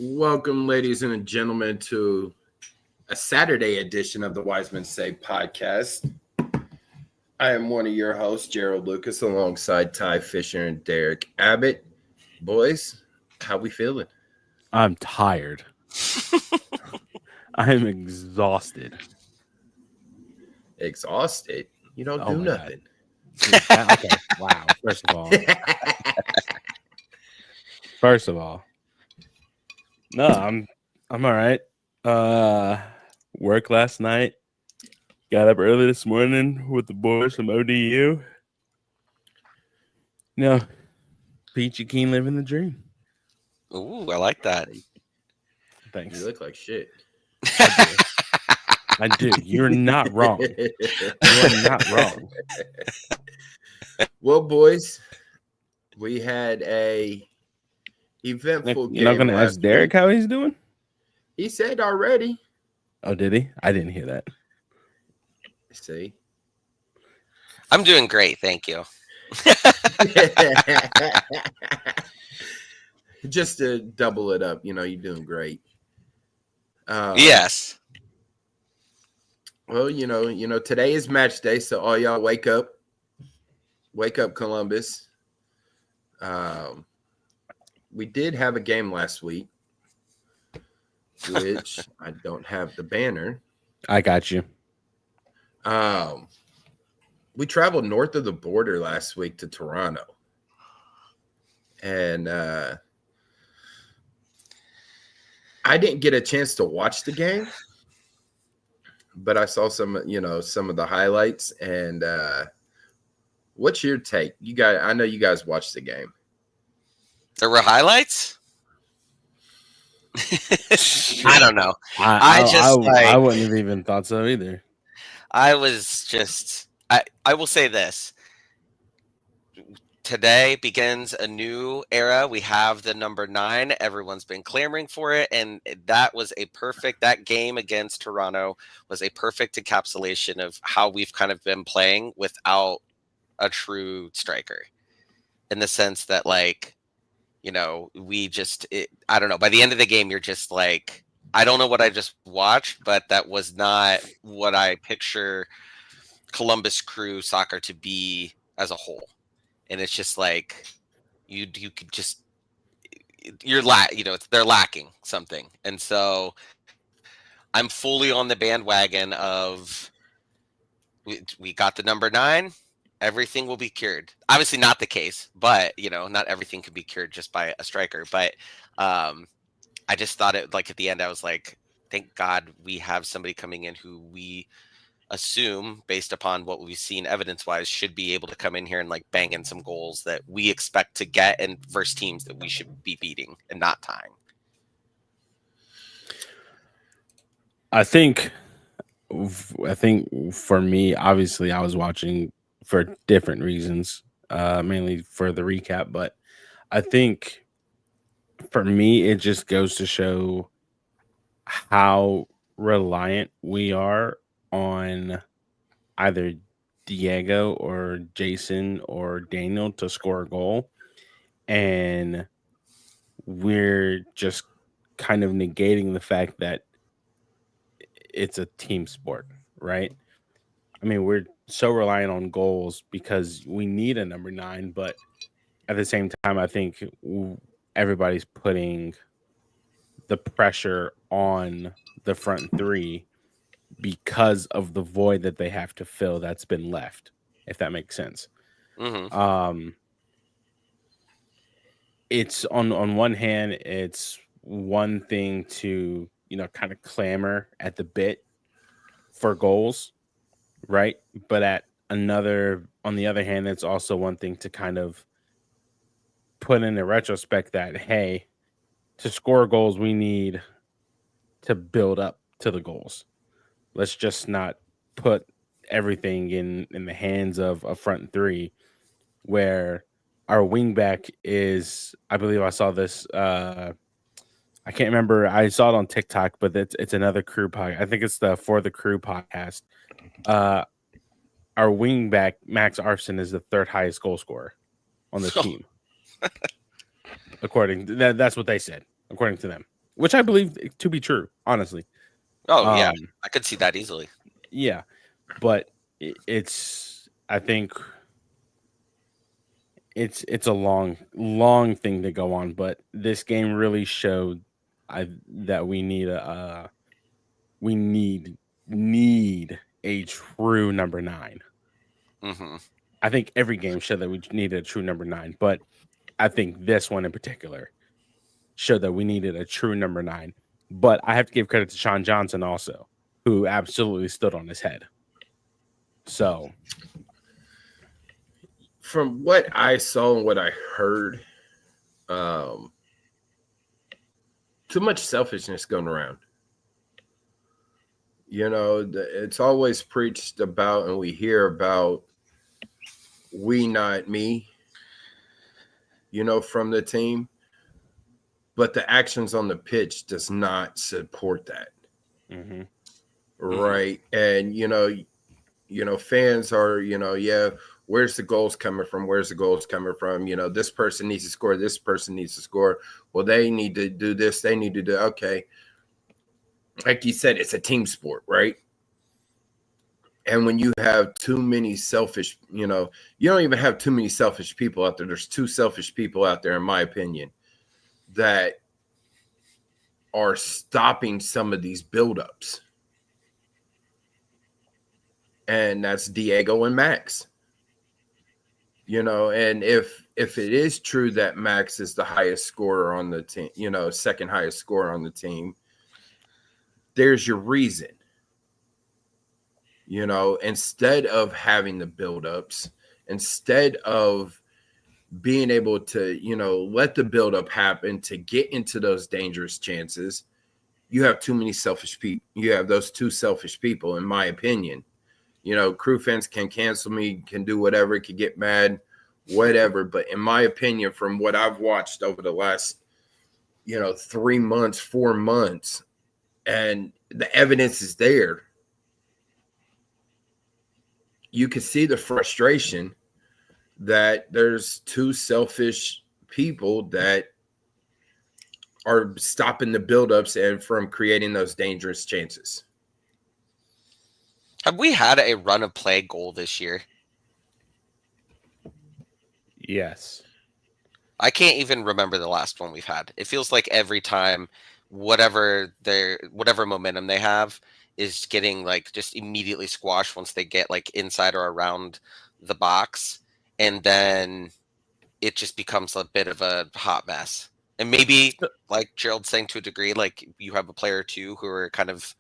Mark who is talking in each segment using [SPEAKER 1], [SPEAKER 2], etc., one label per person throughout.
[SPEAKER 1] Welcome, ladies and gentlemen, to a Saturday edition of the Wisemen Say Podcast. I am one of your hosts, Gerald Lucas, alongside Ty Fisher and Derek Abbott. Boys, how we feeling?
[SPEAKER 2] I'm tired. I am exhausted.
[SPEAKER 1] Exhausted? You don't do nothing.
[SPEAKER 2] Okay. Wow. First of all. No, I'm all right. Work last night. Got up early this morning with the boys from ODU. No, Peachy Keen living the dream.
[SPEAKER 3] Ooh, I like that.
[SPEAKER 2] Thanks.
[SPEAKER 1] You look like shit.
[SPEAKER 2] I do. You're not wrong. You're not wrong.
[SPEAKER 1] Well, boys, we had a eventful game.
[SPEAKER 2] You're not going to ask Derek how he's doing?
[SPEAKER 1] He said already.
[SPEAKER 2] Oh, did he? I didn't hear that.
[SPEAKER 1] See?
[SPEAKER 3] I'm doing great, thank you.
[SPEAKER 1] Just to double it up, you're doing great.
[SPEAKER 3] Yes.
[SPEAKER 1] Well, today is match day, so all y'all wake up, Columbus. We did have a game last week, which I don't have the banner.
[SPEAKER 2] I got you.
[SPEAKER 1] We traveled north of the border last week to Toronto, and I didn't get a chance to watch the game, but I saw some of the highlights. And what's your take? I know you guys watched the game.
[SPEAKER 3] There were highlights? I don't know.
[SPEAKER 2] I wouldn't have even thought so either.
[SPEAKER 3] I will say this. Today begins a new era. We have the number 9. Everyone's been clamoring for it. And that game against Toronto was a perfect encapsulation of how we've kind of been playing without a true striker. In the sense that, I don't know. By the end of the game, you're just like, I don't know what I just watched, but that was not what I picture Columbus Crew soccer to be as a whole. And it's just like you could just they're lacking something. And so I'm fully on the bandwagon of we got the number 9. Everything will be cured. Obviously not the case, but not everything can be cured just by a striker. But I just thought it, at the end, I was like, thank God we have somebody coming in who we assume, based upon what we've seen evidence-wise, should be able to come in here and bang in some goals that we expect to get and versus teams that we should be beating and not tying.
[SPEAKER 2] I think for me, obviously, I was watching for different reasons, mainly for the recap. But I think for me, it just goes to show how reliant we are on either Diego or Jason or Daniel to score a goal. And we're just kind of negating the fact that it's a team sport, right? I mean, we're so reliant on goals because we need a number 9, but at the same time, I think everybody's putting the pressure on the front 3 because of the void that they have to fill that's been left, if that makes sense.
[SPEAKER 3] Mm-hmm.
[SPEAKER 2] It's on one hand, it's one thing to, kind of clamor at the bit for goals, right? But on the other hand, it's also one thing to kind of put in a retrospect that, hey, to score goals, we need to build up to the goals. Let's just not put everything in the hands of a front 3 where our wingback is, I believe I saw this, I can't remember. I saw it on TikTok, but it's another Crew podcast. I think it's the For the Crew podcast. Our wingback, Max Arson, is the 3rd highest goal scorer on the team. According to that's what they said, according to them. which I believe to be true, honestly.
[SPEAKER 3] Oh yeah, I could see that easily.
[SPEAKER 2] Yeah, but I think it's a long thing to go on, but this game really showed that we need a true number 9.
[SPEAKER 3] Mm-hmm.
[SPEAKER 2] I think every game showed that we needed a true number 9, but I think this one in particular showed that we needed a true number 9. But I have to give credit to Sean Johnson also, who absolutely stood on his head. So,
[SPEAKER 1] from what I saw and what I heard, too much selfishness going around. You know, it's always preached about, and we hear about we, not me, you know, from the team. But the actions on the pitch does not support that.
[SPEAKER 2] mm-hmm.
[SPEAKER 1] Right. And, you know, fans are, yeah, where's the goals coming from? Where's the goals coming from? You know, this person needs to score. This person needs to score. Well, they need to do this. They need to do, okay. Like you said, it's a team sport, right? And when you have too many selfish, you don't even have too many selfish people out there. There's 2 selfish people out there, in my opinion, that are stopping some of these buildups. And that's Diego and Max. You know, and if it is true that Max is the highest scorer on the team, second highest scorer on the team, there's your reason. You know, instead of having the buildups, instead of being able to, let the buildup happen to get into those dangerous chances, you have too many selfish people. You have those 2 selfish people, in my opinion. You know, crew fans can cancel me, can do whatever, can get mad, whatever. But in my opinion, from what I've watched over the last, 3 months, 4 months, and the evidence is there, you can see the frustration that there's 2 selfish people that are stopping the buildups and from creating those dangerous chances.
[SPEAKER 3] Have we had a run of play goal this year?
[SPEAKER 2] Yes.
[SPEAKER 3] I can't even remember the last one we've had. It feels like every time whatever momentum they have is getting like just immediately squashed once they get like inside or around the box, and then it just becomes a bit of a hot mess. And maybe, like Gerald's saying, to a degree, like you have a player or 2 who are kind of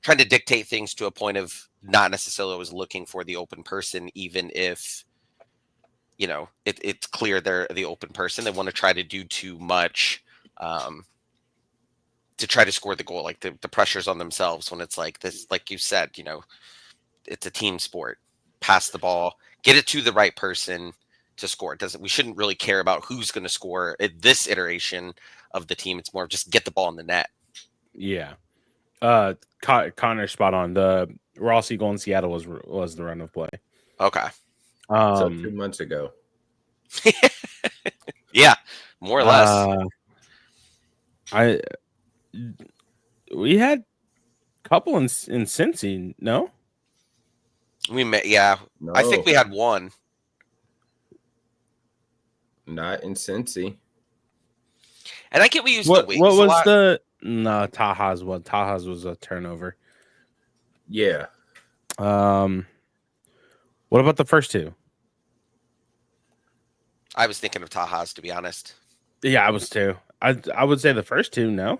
[SPEAKER 3] trying to dictate things to a point of not necessarily always looking for the open person, even if, it's clear they're the open person. They want to try to do too much to try to score the goal. Like the pressure's on themselves when it's like this, like you said, it's a team sport. Pass the ball, get it to the right person to score. We shouldn't really care about who's going to score at this iteration of the team. It's more of just get the ball in the net.
[SPEAKER 2] Yeah. Connor's spot on. The Rossi goal in Seattle was the run of play.
[SPEAKER 3] Okay.
[SPEAKER 1] So 2 months ago.
[SPEAKER 3] Yeah, more or less.
[SPEAKER 2] We had a couple in Cincy, no?
[SPEAKER 3] We met, yeah.
[SPEAKER 1] No,
[SPEAKER 3] I think we had one.
[SPEAKER 1] Not in Cincy.
[SPEAKER 3] And I get we used the wings
[SPEAKER 2] what was
[SPEAKER 3] a lot.
[SPEAKER 2] Taha's was a turnover.
[SPEAKER 1] Yeah.
[SPEAKER 2] What about the first 2?
[SPEAKER 3] I was thinking of Taha's, to be honest.
[SPEAKER 2] Yeah, I was too. I would say the first 2, no?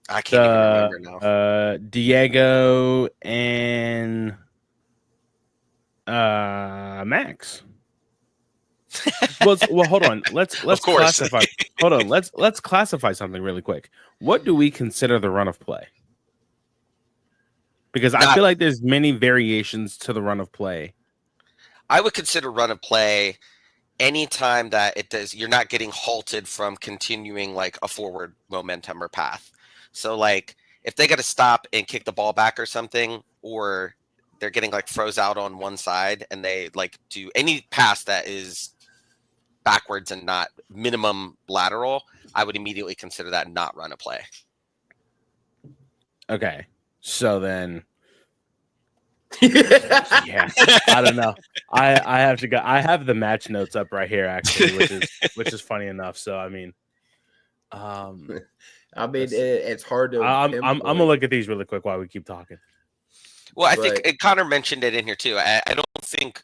[SPEAKER 3] I can't even remember now.
[SPEAKER 2] Diego and Max. Well, hold on. Let's classify. Hold on. Let's classify something really quick. What do we consider the run of play? Because I feel like there's many variations to the run of play.
[SPEAKER 3] I would consider run of play anytime that you're not getting halted from continuing like a forward momentum or path. So like if they got to stop and kick the ball back or something, or they're getting like froze out on one side and they like do any pass that is backwards and not minimum lateral, I would immediately consider that not run a play.
[SPEAKER 2] Okay. So then, yeah, I don't know. I have to go. I have the match notes up right here, actually, which is funny enough. So I mean,
[SPEAKER 1] it's hard to.
[SPEAKER 2] I'm gonna look at these really quick while we keep talking.
[SPEAKER 3] Well, I think Connor mentioned it in here too. I don't think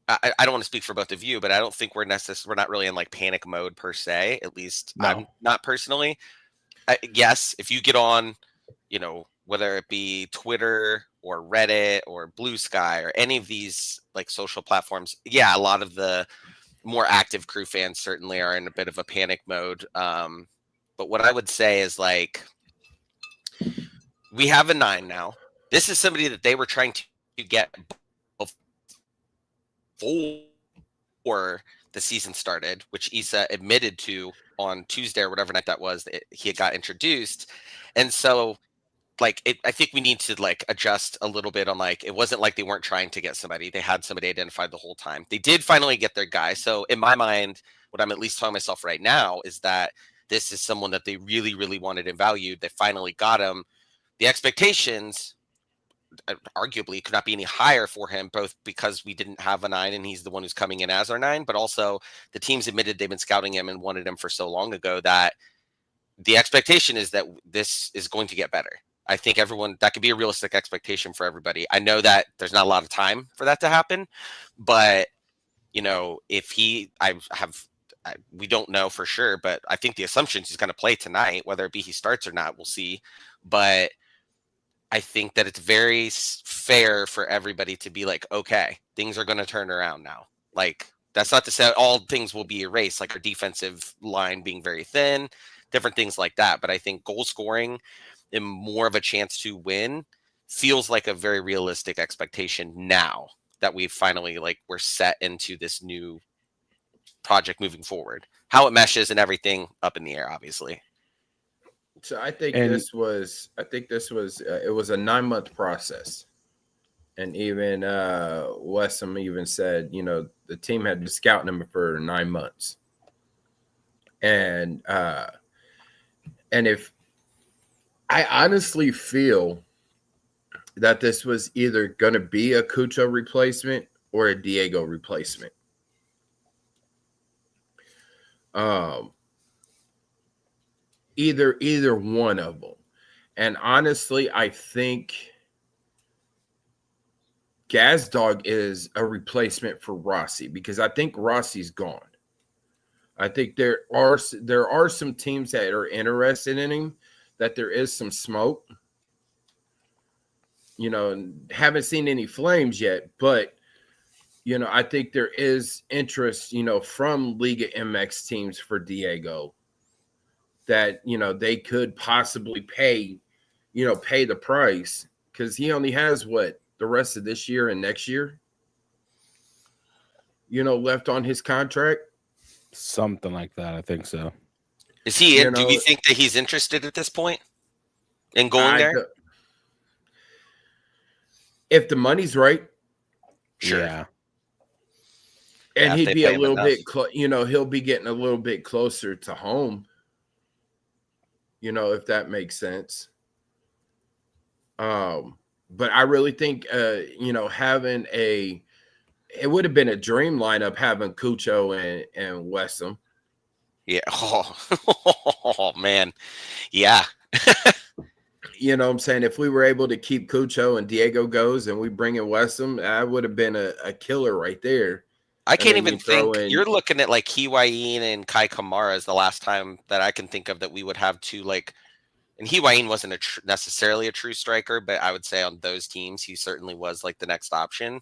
[SPEAKER 3] I don't want to speak for both of you, but I don't think we're not really in like panic mode per se. At least I'm not personally. Yes, if you get on, whether it be Twitter or Reddit or Blue Sky or any of these like social platforms, yeah, a lot of the more active Crew fans certainly are in a bit of a panic mode. But what I would say is like, we have a 9 now. This is somebody that they were trying to get before the season started, which Issa admitted to on Tuesday or whatever night that was, that he had got introduced. And so like, I think we need to like adjust a little bit on like, it wasn't like they weren't trying to get somebody. They had somebody identified the whole time. They did finally get their guy. So in my mind, what I'm at least telling myself right now is that this is someone that they really, really wanted and valued. They finally got him. The expectations arguably could not be any higher for him, both because we didn't have a 9 and he's the one who's coming in as our 9, but also the teams admitted they've been scouting him and wanted him for so long ago that the expectation is that this is going to get better. I think that could be a realistic expectation for everybody. I know that there's not a lot of time for that to happen, but if we don't know for sure, but I think the assumption is he's going to play tonight, whether it be he starts or not, we'll see. But I think that it's very fair for everybody to be like, okay, things are going to turn around now. Like, that's not to say all things will be erased, like our defensive line being very thin, different things like that. But I think goal scoring and more of a chance to win feels like a very realistic expectation now that we've finally we're set into this new project moving forward. How it meshes and everything up in the air, obviously.
[SPEAKER 1] So I think this was it was a 9-month process. And even Westham even said, the team had been scouting him for 9 months. And if I honestly feel that this was either going to be a Cucho replacement or a Diego replacement. Either one of them. And honestly, I think Gazdog is a replacement for Rossi because I think Rossi's gone. I think there are some teams that are interested in him, that there is some smoke. Haven't seen any flames yet, but I think there is interest, from Liga MX teams for Diego that, they could possibly pay the price because he only has the rest of this year and next year, left on his contract.
[SPEAKER 2] Something like that. I think so.
[SPEAKER 3] Is he do we think that he's interested at this point in going there?
[SPEAKER 1] If the money's right.
[SPEAKER 3] Sure.
[SPEAKER 2] Yeah.
[SPEAKER 1] And he'd be a little bit, he'll be getting a little bit closer to home, if that makes sense. But I really think, having it would have been a dream lineup having Cucho and Westham.
[SPEAKER 3] Yeah. Oh man. Yeah.
[SPEAKER 1] You know what I'm saying? If we were able to keep Cucho and Diego goes and we bring in Westham, that would have been a killer right there.
[SPEAKER 3] I can't even think. You're looking at like Higuain and Kai Kamara is the last time that I can think of that we would have two and Higuain wasn't necessarily a true striker, but I would say on those teams, he certainly was like the next option.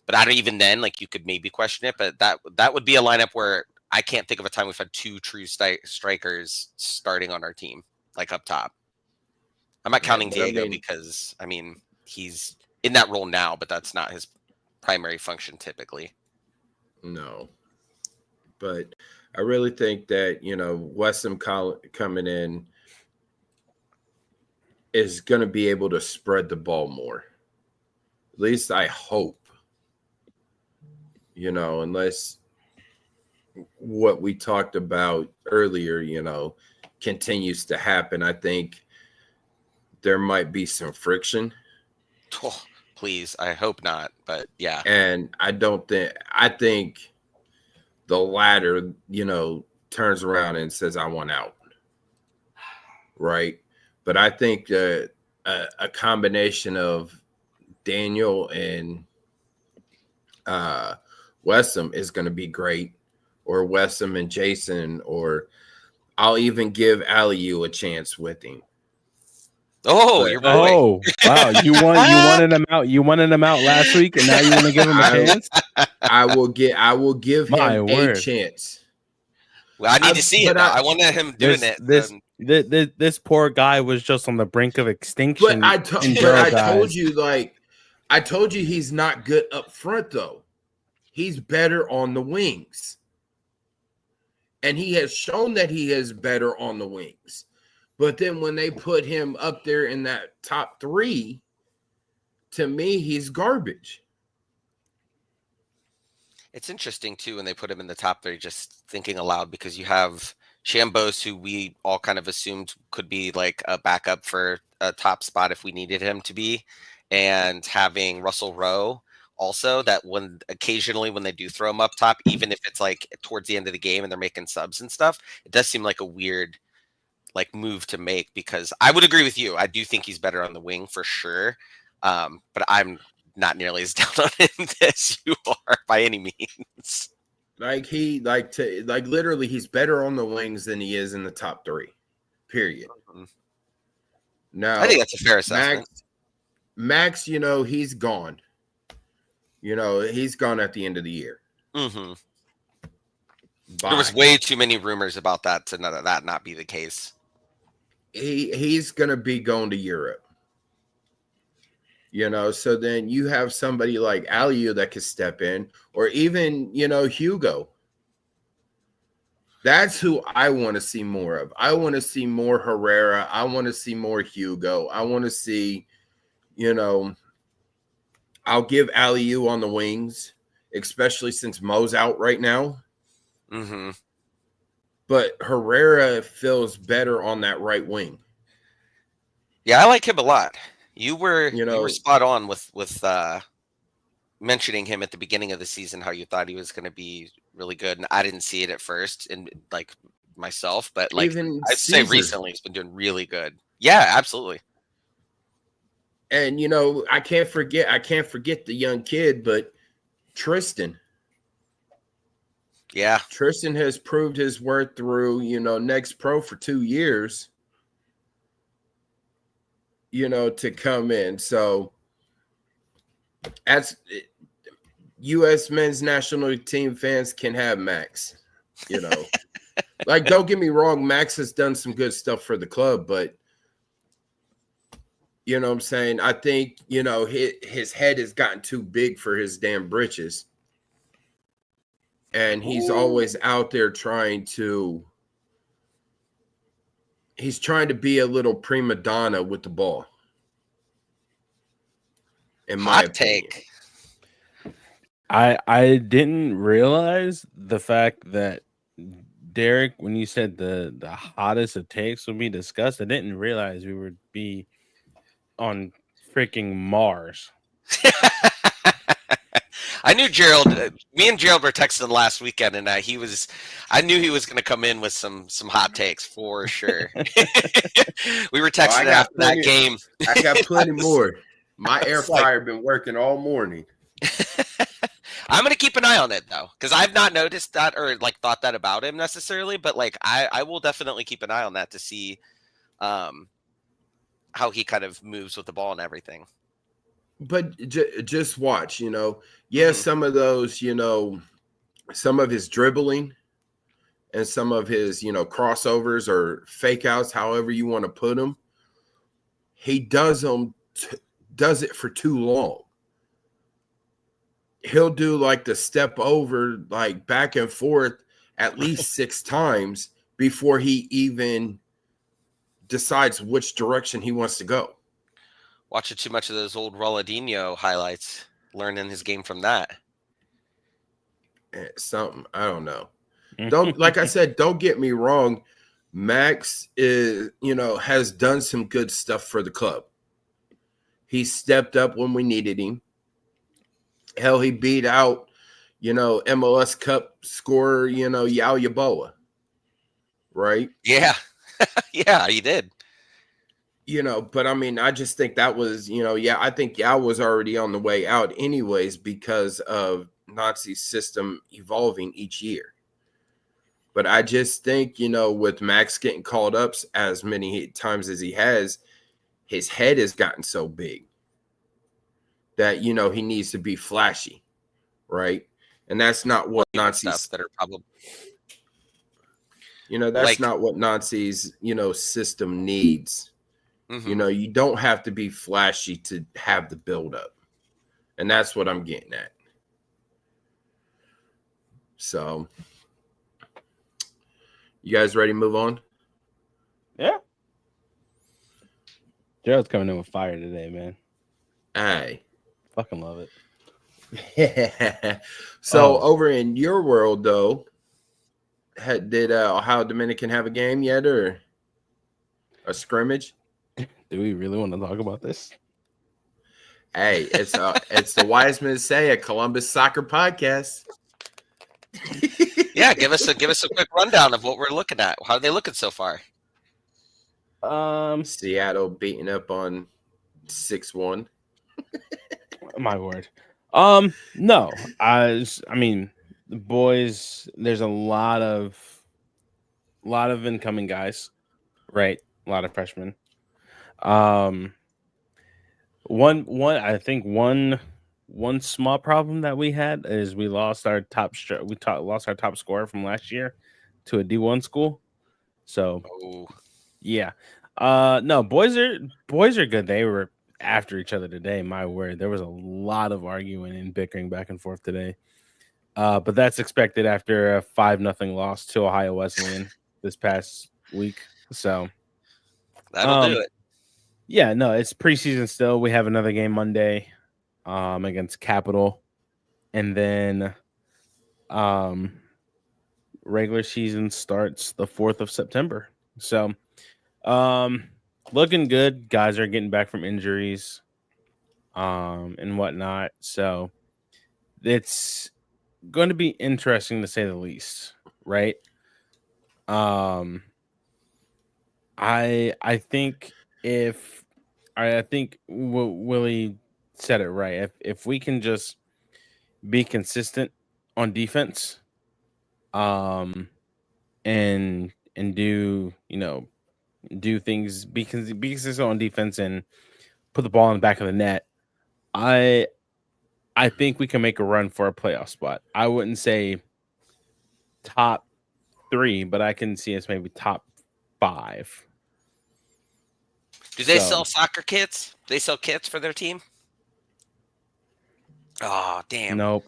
[SPEAKER 3] But I don't even then, you could maybe question it, but that would be a lineup where I can't think of a time we've had two true strikers starting on our team, up top. I'm not counting Diego because, he's in that role now, but that's not his primary function typically.
[SPEAKER 1] No. But I really think that, Westham coming in is going to be able to spread the ball more. At least I hope. Unless, what we talked about earlier, continues to happen, I think there might be some friction.
[SPEAKER 3] Oh, please, I hope not. But yeah.
[SPEAKER 1] And I think the latter, turns around and says, I want out. Right. But I think a combination of Daniel and Westham is going to be great, or Westham and Jason, or I'll even give Aliu a chance with him.
[SPEAKER 3] Oh,
[SPEAKER 1] But-
[SPEAKER 3] your boy.
[SPEAKER 2] Oh, wow. You wanted him out. You wanted him out last week, and now you want to give him a chance?
[SPEAKER 1] I will give
[SPEAKER 2] My
[SPEAKER 1] him
[SPEAKER 2] word.
[SPEAKER 1] a chance.
[SPEAKER 3] Well, I need to see it.
[SPEAKER 1] but
[SPEAKER 3] I wanted him doing it.
[SPEAKER 2] This poor guy was just on the brink of extinction.
[SPEAKER 1] But I told you he's not good up front though. He's better on the wings. And he has shown that he is better on the wings. But then when they put him up there in that top 3, to me, he's garbage.
[SPEAKER 3] It's interesting too when they put him in the top 3, just thinking aloud, because you have Chambos, who we all kind of assumed could be like a backup for a top spot if we needed him to be, and having Russell Rowe also, that when occasionally when they do throw him up top, even if it's like towards the end of the game and they're making subs and stuff, it does seem like a weird like move to make, because I would agree with you. I do think he's better on the wing for sure. But I'm not nearly as down on him as you are by any means.
[SPEAKER 1] Literally he's better on the wings than he is in the top 3. Period.
[SPEAKER 3] Mm-hmm.
[SPEAKER 1] Now
[SPEAKER 3] I think that's a fair assessment.
[SPEAKER 1] Max, he's gone. He's gone at the end of the year.
[SPEAKER 3] Mm-hmm.
[SPEAKER 1] Bye.
[SPEAKER 3] There was way too many rumors about that to that not be the case.
[SPEAKER 1] He's going to be going to Europe. So then you have somebody like Aliu that could step in, or even, Hugo. That's who I want to see more of. I want to see more Herrera. I want to see more Hugo. I want to see, I'll give Aliu on the wings, especially since Mo's out right now.
[SPEAKER 3] Mm-hmm.
[SPEAKER 1] But Herrera feels better on that right wing.
[SPEAKER 3] Yeah, I like him a lot. You were spot on with mentioning him at the beginning of the season, how you thought he was going to be really good, and I didn't see it at first, and like myself, but like
[SPEAKER 1] even
[SPEAKER 3] I'd say recently he's been doing really good. Yeah, absolutely.
[SPEAKER 1] And I can't forget the young kid, but Tristan.
[SPEAKER 3] Yeah.
[SPEAKER 1] Tristan has proved his worth through, Next Pro for 2 years, to come in. So as U.S. men's national team fans can have Max, like, don't get me wrong. Max has done some good stuff for the club, but you know what I'm saying? I think, his head has gotten too big for his damn britches. And he's always out there trying to be a little prima donna with the ball. In my opinion.
[SPEAKER 3] Take.
[SPEAKER 2] I didn't realize the fact that Derek, when you said the hottest of takes would be discussed, I didn't realize we would be on freaking Mars.
[SPEAKER 3] I knew Gerald. Me and Gerald were texting last weekend, and I knew he was going to come in with some hot takes for sure. We were texting after that game.
[SPEAKER 1] I got plenty more. My air fryer been working all morning.
[SPEAKER 3] I'm going to keep an eye on it though, because I've not noticed that or like thought that about him necessarily, but like I will definitely keep an eye on that to see how he kind of moves with the ball and everything.
[SPEAKER 1] But just watch, some of those, some of his dribbling and some of his, crossovers or fake outs, however you want to put them, he does it for too long. He'll do like the step over, like back and forth at least 6 times before he even decides which direction he wants to go.
[SPEAKER 3] Watching too much of those old Ronaldinho highlights, learning his game from that.
[SPEAKER 1] Something, I don't know. Don't like I said, don't get me wrong. Max is, has done some good stuff for the club. He stepped up when we needed him. Hell, he beat out, MLS Cup scorer, Yao Yaboa. Right?
[SPEAKER 3] Yeah. Yeah, he did.
[SPEAKER 1] But I mean, I just think that was, I think Yao was already on the way out anyways because of Nazi's system evolving each year. But I just think, with Max getting called up as many times as he has, his head has gotten so big that, he needs to be flashy, right? And that's not what Nazi's
[SPEAKER 3] stuff that are probably,
[SPEAKER 1] that's not what Nazi's, system needs. You don't have to be flashy to have the buildup. And that's what I'm getting at. So, you guys ready to move on?
[SPEAKER 2] Yeah. Gerald's coming in with fire today, man.
[SPEAKER 1] Aye.
[SPEAKER 2] Fucking love it.
[SPEAKER 1] So, over in your world, though, did Ohio Dominican have a game yet or a scrimmage?
[SPEAKER 2] Do we really want to talk about this?
[SPEAKER 1] Hey, it's the Wisemen Say a Columbus Soccer Podcast.
[SPEAKER 3] Yeah, give us a quick rundown of what we're looking at. How are they looking so far?
[SPEAKER 1] Seattle beating up on 6-1.
[SPEAKER 2] My word. No. I mean, the boys, there's a lot of incoming guys, right? A lot of freshmen. One small problem that we had is we lost our top scorer from last year to a D1 school. So, yeah. No, boys are good. They were after each other today. My word, there was a lot of arguing and bickering back and forth today. But that's expected after a 5-0 loss to Ohio Wesleyan this past week. So
[SPEAKER 3] that'll do it.
[SPEAKER 2] Yeah, no, it's preseason still. We have another game Monday against Capital. And then regular season starts the 4th of September. So looking good. Guys are getting back from injuries and whatnot. So it's going to be interesting to say the least, right? I think Willie said it right. If we can just be consistent on defense, and do things, be consistent on defense and put the ball in the back of the net, I think we can make a run for a playoff spot. I wouldn't say top 3, but I can see us maybe top 5.
[SPEAKER 3] Do they sell soccer kits? Do they sell kits for their team? Oh, damn.
[SPEAKER 2] Nope.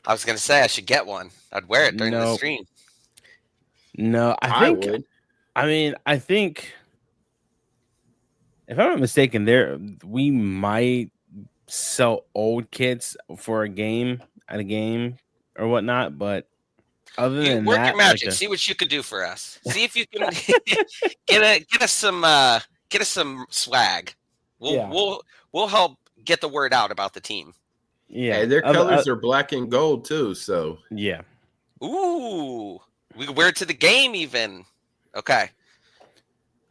[SPEAKER 3] I was going to say I should get one. I'd wear it during the stream.
[SPEAKER 2] No, I would. I think, if I'm not mistaken, we might sell old kits for a game or whatnot, but other than
[SPEAKER 3] work
[SPEAKER 2] that,
[SPEAKER 3] your magic. See what you could do for us. See if you can get us some swag. We'll help get the word out about the team.
[SPEAKER 2] Yeah,
[SPEAKER 1] hey, their colors are black and gold too. So
[SPEAKER 2] yeah.
[SPEAKER 3] Ooh, we can wear it to the game even. Okay.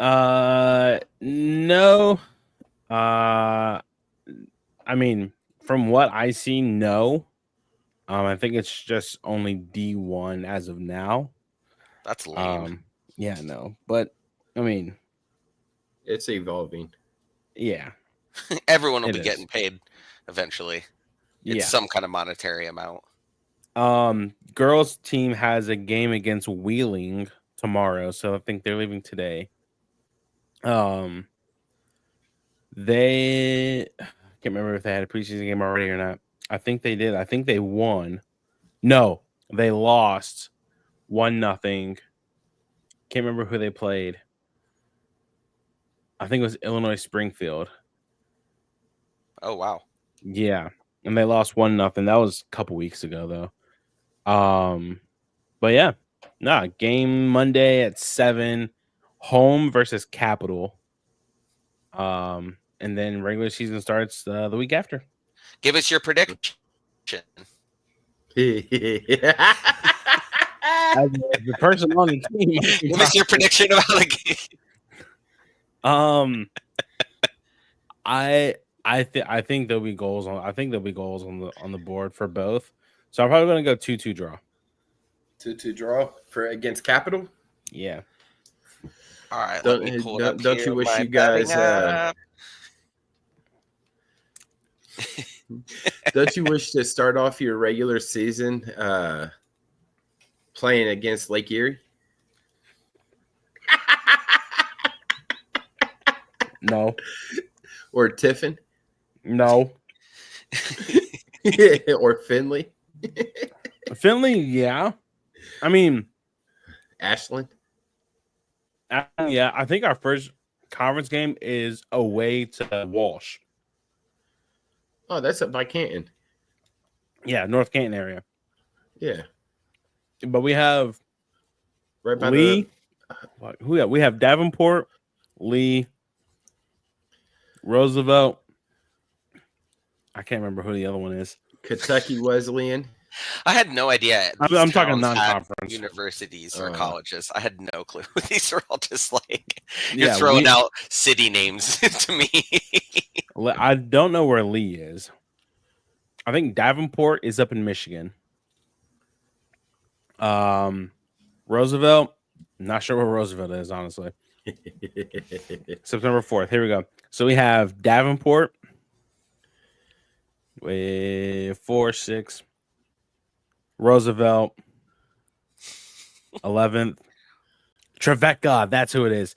[SPEAKER 2] No. I mean, from what I see, no. I think it's just only D1 as of now.
[SPEAKER 3] That's lame.
[SPEAKER 2] Yeah, no. But I mean,
[SPEAKER 1] it's evolving.
[SPEAKER 2] Yeah.
[SPEAKER 3] Everyone will be getting paid eventually. It's some kind of monetary amount.
[SPEAKER 2] Girls team has a game against Wheeling tomorrow, so I think they're leaving today. They can't remember if they had a preseason game already or not. I think they did. I think they won. No, they lost 1-0. Can't remember who they played. I think it was Illinois Springfield.
[SPEAKER 3] Oh wow.
[SPEAKER 2] Yeah. And they lost 1-0. That was a couple weeks ago though. But yeah, Nah, game Monday at 7, home versus Capital. And then regular season starts the week after.
[SPEAKER 3] Give us your prediction.
[SPEAKER 2] As the person on the team,
[SPEAKER 3] Give us your prediction about the game.
[SPEAKER 2] I think there'll be goals on. I think there'll be goals on the board for both. So I'm probably going to go 2-2 draw.
[SPEAKER 1] 2-2 draw for against Capital.
[SPEAKER 2] Yeah.
[SPEAKER 3] All right, let me pull it up.
[SPEAKER 1] Don't
[SPEAKER 3] here,
[SPEAKER 1] you wish
[SPEAKER 3] my
[SPEAKER 1] you guys?
[SPEAKER 3] betting app.
[SPEAKER 1] Don't you wish to start off your regular season playing against Lake Erie?
[SPEAKER 2] No.
[SPEAKER 1] Or Tiffin?
[SPEAKER 2] No.
[SPEAKER 1] Or Finley?
[SPEAKER 2] Finley, yeah. I mean,
[SPEAKER 1] Ashland?
[SPEAKER 2] yeah. I think our first conference game is away to Walsh.
[SPEAKER 1] Oh, that's up by Canton.
[SPEAKER 2] Yeah, North Canton area.
[SPEAKER 1] Yeah.
[SPEAKER 2] But we have
[SPEAKER 1] Right by
[SPEAKER 2] Lee. We have Davenport, Lee, Roosevelt. I can't remember who the other one is.
[SPEAKER 1] Kentucky Wesleyan.
[SPEAKER 3] I had no idea.
[SPEAKER 2] I'm talking
[SPEAKER 3] towns had
[SPEAKER 2] non-conference.
[SPEAKER 3] Universities or colleges. I had no clue. These are all just like
[SPEAKER 2] Yeah,
[SPEAKER 3] you're throwing out city names to me.
[SPEAKER 2] I don't know where Lee is. I think Davenport is up in Michigan. Roosevelt, not sure where Roosevelt is, honestly. September 4th. Here we go. So we have Davenport with 4-6. Roosevelt 11th. Trevecca, that's who it is.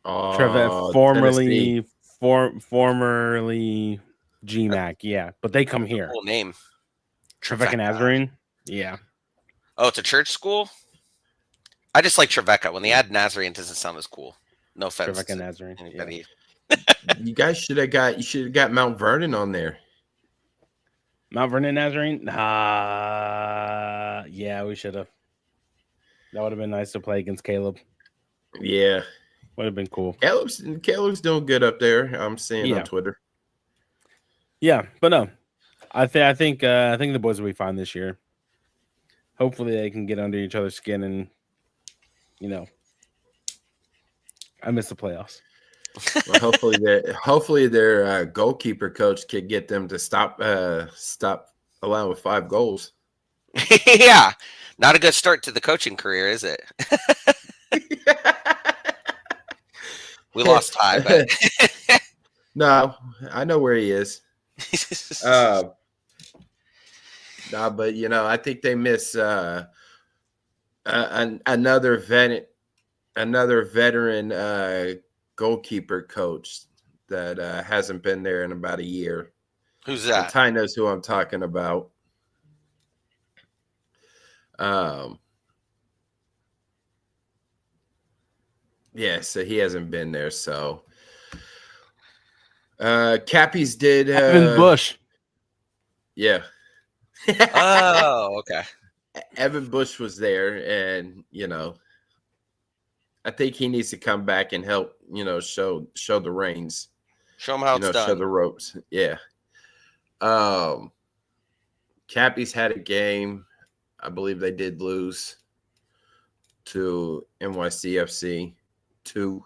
[SPEAKER 2] Formerly GMAC, yeah, but they come here.
[SPEAKER 3] Cool name.
[SPEAKER 2] Trevecca Nazarene, yeah.
[SPEAKER 3] Oh, it's a church school. I just like Trevecca. When they add Nazarene, it doesn't sound as cool. No offense.
[SPEAKER 2] Trevecca Nazarene.
[SPEAKER 3] Anybody.
[SPEAKER 1] Yeah. You guys should have got Mount Vernon on there.
[SPEAKER 2] Mount Vernon Nazarene? Yeah, we should have. That would have been nice to play against Caleb.
[SPEAKER 1] Yeah.
[SPEAKER 2] Would have been cool.
[SPEAKER 1] Caleb's doing good up there. I'm seeing on Twitter.
[SPEAKER 2] Yeah, but no. I think the boys will be fine this year. Hopefully they can get under each other's skin and I miss the playoffs.
[SPEAKER 1] Well, hopefully their goalkeeper coach can get them to stop allowing 5 goals.
[SPEAKER 3] Yeah, not a good start to the coaching career, is it? We lost Ty, but
[SPEAKER 1] no, I know where he is. But I think they miss another veteran goalkeeper coach that hasn't been there in about a year.
[SPEAKER 3] Who's that?
[SPEAKER 1] And Ty knows who I'm talking about. Yeah, so he hasn't been there. So Cappies did
[SPEAKER 2] Evan Bush.
[SPEAKER 1] Yeah.
[SPEAKER 3] Oh, okay.
[SPEAKER 1] Evan Bush was there, and I think he needs to come back and help, show the reins.
[SPEAKER 3] Show him how it's done.
[SPEAKER 1] Show the ropes. Yeah. Cappies had a game. I believe they did lose to NYCFC 2.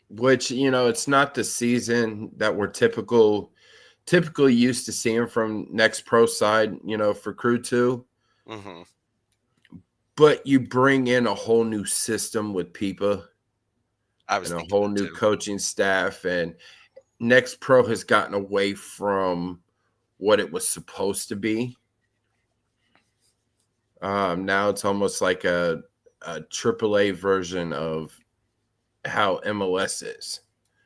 [SPEAKER 1] Which, it's not the season that we're typically used to seeing from Next Pro side, for Crew 2.
[SPEAKER 3] Mm-hmm.
[SPEAKER 1] But you bring in a whole new system with Pipa and a whole new coaching staff. And Next Pro has gotten away from what it was supposed to be. Now it's almost like a AAA version of how MLS is.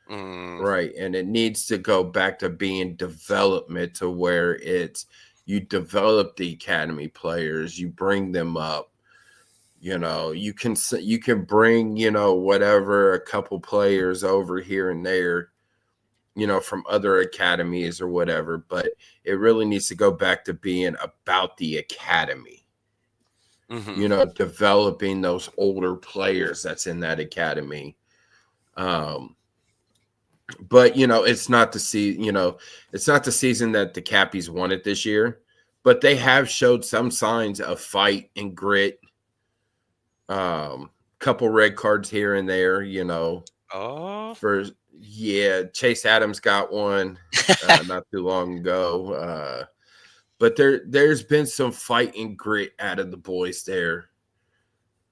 [SPEAKER 1] Right. And it needs to go back to being development, to where it's you develop the academy players, you bring them up. You can bring, whatever, a couple players over here and there, from other academies or whatever, but it really needs to go back to being about the academy. Developing those older players that's in that academy. But it's not the it's not the season that the Cappies wanted this year, but they have showed some signs of fight and grit. Couple red cards here and there, Chase Adams got one not too long ago. But there's been some fight and grit out of the boys there.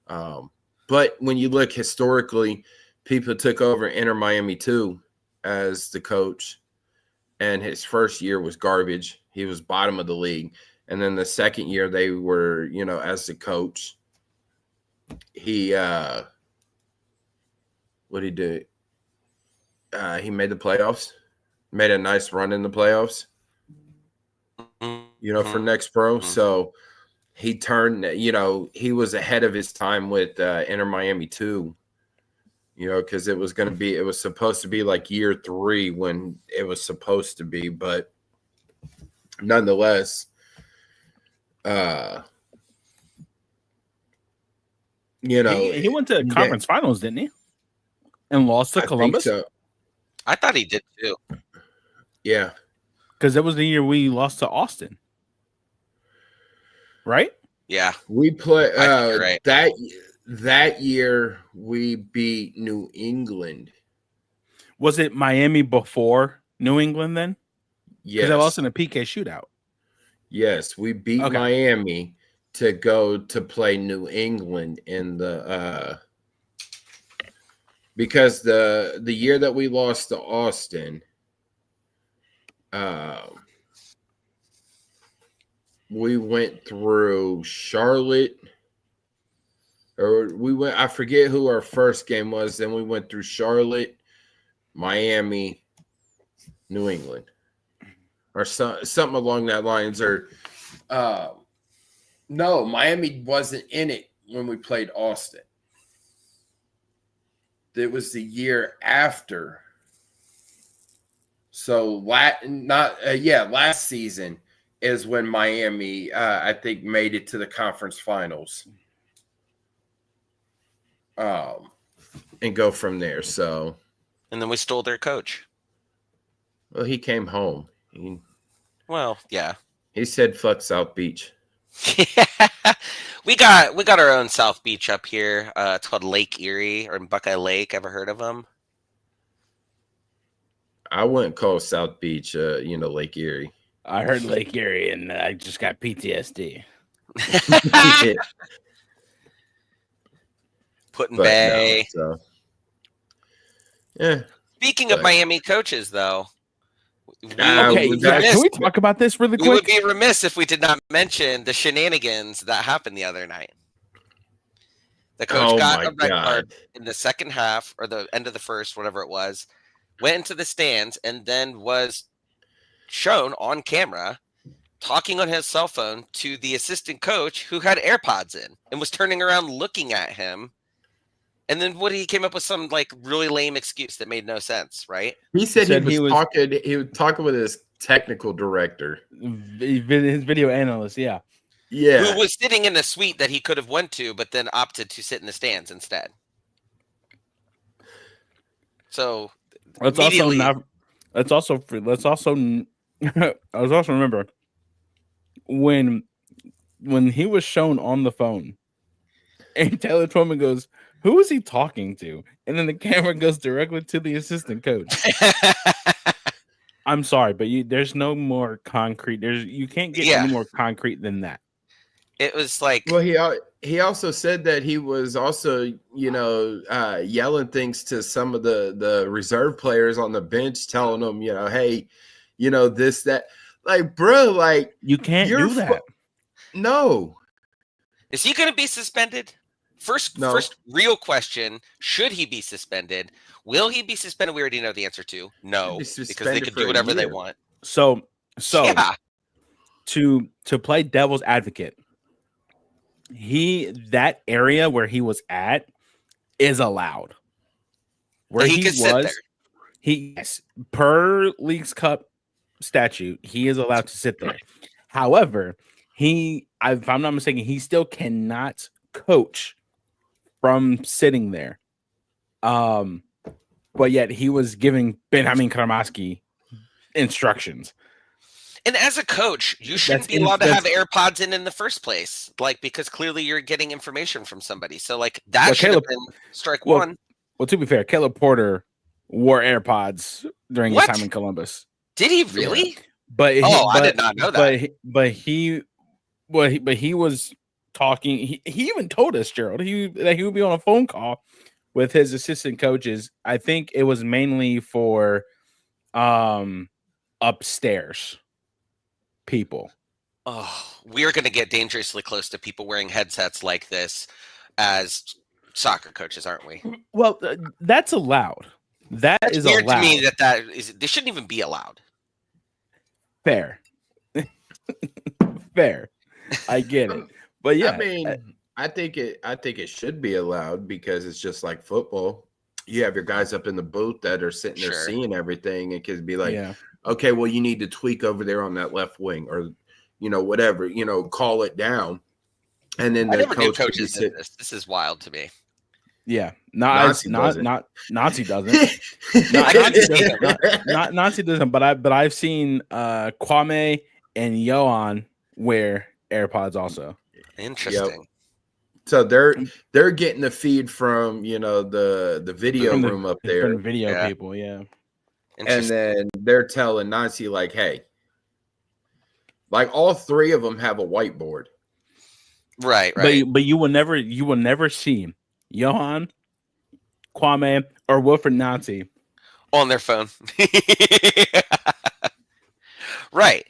[SPEAKER 1] But when you look historically, people took over Inter Miami too as the coach, and his first year was garbage. He was bottom of the league. And then the second year they were, as the coach, he what did he do? He made the playoffs, made a nice run in the playoffs, for Next Pro. So he turned, he was ahead of his time with Inter Miami too, because it was supposed to be like year 3 when it was supposed to be, but nonetheless,
[SPEAKER 2] he went to conference finals, didn't he? And lost to Columbus.
[SPEAKER 1] So.
[SPEAKER 3] I thought he did too.
[SPEAKER 1] Yeah,
[SPEAKER 2] because that was the year we lost to Austin, right?
[SPEAKER 3] Yeah,
[SPEAKER 1] we play
[SPEAKER 3] right.
[SPEAKER 1] that year. We beat New England.
[SPEAKER 2] Was it Miami before New England then?
[SPEAKER 1] Yes,
[SPEAKER 2] because I lost in a PK shootout.
[SPEAKER 1] Yes, we beat Miami to go to play New England in the because the year that we lost to Austin, we went through Charlotte, I forget who our first game was. Then we went through Charlotte, Miami, New England, or something along that lines. Or no, Miami wasn't in it when we played Austin. It was the year after. So last season is when Miami, I think, made it to the conference finals. And go from there. So,
[SPEAKER 3] and then we stole their coach.
[SPEAKER 1] Well, he came home. He said, "Fuck South Beach."
[SPEAKER 3] We got our own South Beach up here. It's called Lake Erie or Buckeye Lake. Ever heard of them?
[SPEAKER 1] I wouldn't call South Beach, Lake Erie.
[SPEAKER 2] I heard Lake Erie, and I just got PTSD.
[SPEAKER 3] Putin Bay.
[SPEAKER 1] No, yeah.
[SPEAKER 3] Speaking of Miami coaches, though.
[SPEAKER 2] Can we talk about this really quick?
[SPEAKER 3] We would be remiss if we did not mention the shenanigans that happened the other night. The coach got a red card in the second half or the end of the first, whatever it was, went into the stands and then was shown on camera talking on his cell phone to the assistant coach who had AirPods in and was turning around looking at him. And then he came up with some really lame excuse that made no sense, right?
[SPEAKER 1] He said he was talking with his technical director.
[SPEAKER 2] His video analyst, yeah.
[SPEAKER 3] Who was sitting in a suite that he could have went to, but then opted to sit in the stands instead. So
[SPEAKER 2] let's also remember when he was shown on the phone and Taylor Twellman goes, "Who is he talking to?" And then the camera goes directly to the assistant coach. I'm sorry, but there's no more concrete. You can't get any more concrete than that.
[SPEAKER 3] It was like,
[SPEAKER 1] well, he also said that he was also, yelling things to some of the reserve players on the bench, telling them, hey, this, that, bro,
[SPEAKER 2] you can't do that.
[SPEAKER 1] No.
[SPEAKER 3] Is he going to be suspended? First real question, should he be suspended? Will he be suspended? We already know the answer to. No, because they could do whatever they want.
[SPEAKER 2] So to play devil's advocate, that area where he was at is allowed. Where
[SPEAKER 3] he could sit there.
[SPEAKER 2] Yes, per League's Cup statute, he is allowed to sit there. However, if I'm not mistaken, he still cannot coach from sitting there. But yet he was giving Benjamin Karamaski instructions.
[SPEAKER 3] And as a coach, you shouldn't be allowed to have AirPods in the first place, like because clearly you're getting information from somebody. So like that should have been strike one.
[SPEAKER 2] Well, to be fair, Caleb Porter wore AirPods during his time in Columbus.
[SPEAKER 3] Did he really?
[SPEAKER 2] Yeah. But
[SPEAKER 3] I did not know that.
[SPEAKER 2] But he was talking. He even told us, Gerald, that he would be on a phone call with his assistant coaches. I think it was mainly for upstairs people.
[SPEAKER 3] Oh, we are going to get dangerously close to people wearing headsets like this as soccer coaches, aren't we?
[SPEAKER 2] Well, that's allowed. That's
[SPEAKER 3] weird
[SPEAKER 2] allowed.
[SPEAKER 3] To me that is. They shouldn't even be allowed.
[SPEAKER 2] Fair. Fair. I get it. But yeah,
[SPEAKER 1] I mean, I think it should be allowed because it's just like football. You have your guys up in the booth that are sitting there seeing everything. It could be like, okay, well, you need to tweak over there on that left wing, or whatever, call it down. And then the
[SPEAKER 3] coaches did this. This is wild to me.
[SPEAKER 2] Yeah, Nazi doesn't. Nazi doesn't. But I've seen Kwame and Johan wear AirPods also.
[SPEAKER 3] Interesting.
[SPEAKER 1] Yep. So they're getting the feed from the video room up there,
[SPEAKER 2] from video people, yeah.
[SPEAKER 1] And then they're telling Nazi like, hey, like all three of them have a whiteboard,
[SPEAKER 3] right?
[SPEAKER 2] But you will never see Johan, Kwame, or Wilfred Nazi
[SPEAKER 3] on their phone. Right.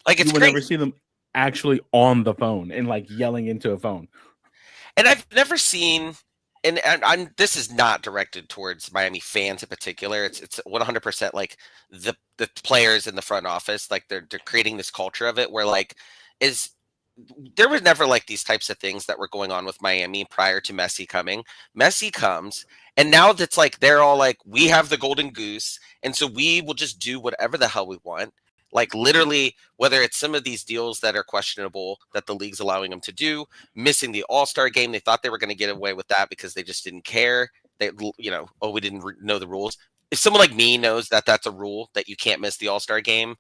[SPEAKER 3] Like
[SPEAKER 2] you will never see them actually on the phone and like yelling into a phone.
[SPEAKER 3] And I've never seen, and this is not directed towards Miami fans in particular. It's 100% like the players in the front office, like they're creating this culture of it where like there was never like these types of things that were going on with Miami prior to Messi coming. Messi comes, and now that's like they're all like, we have the golden goose, and so we will just do whatever the hell we want. Like literally, whether it's some of these deals that are questionable that the league's allowing them to do, missing the All-Star game, they thought they were going to get away with that because they just didn't care. They, we didn't know the rules. If someone like me knows that that's a rule that you can't miss the All-Star game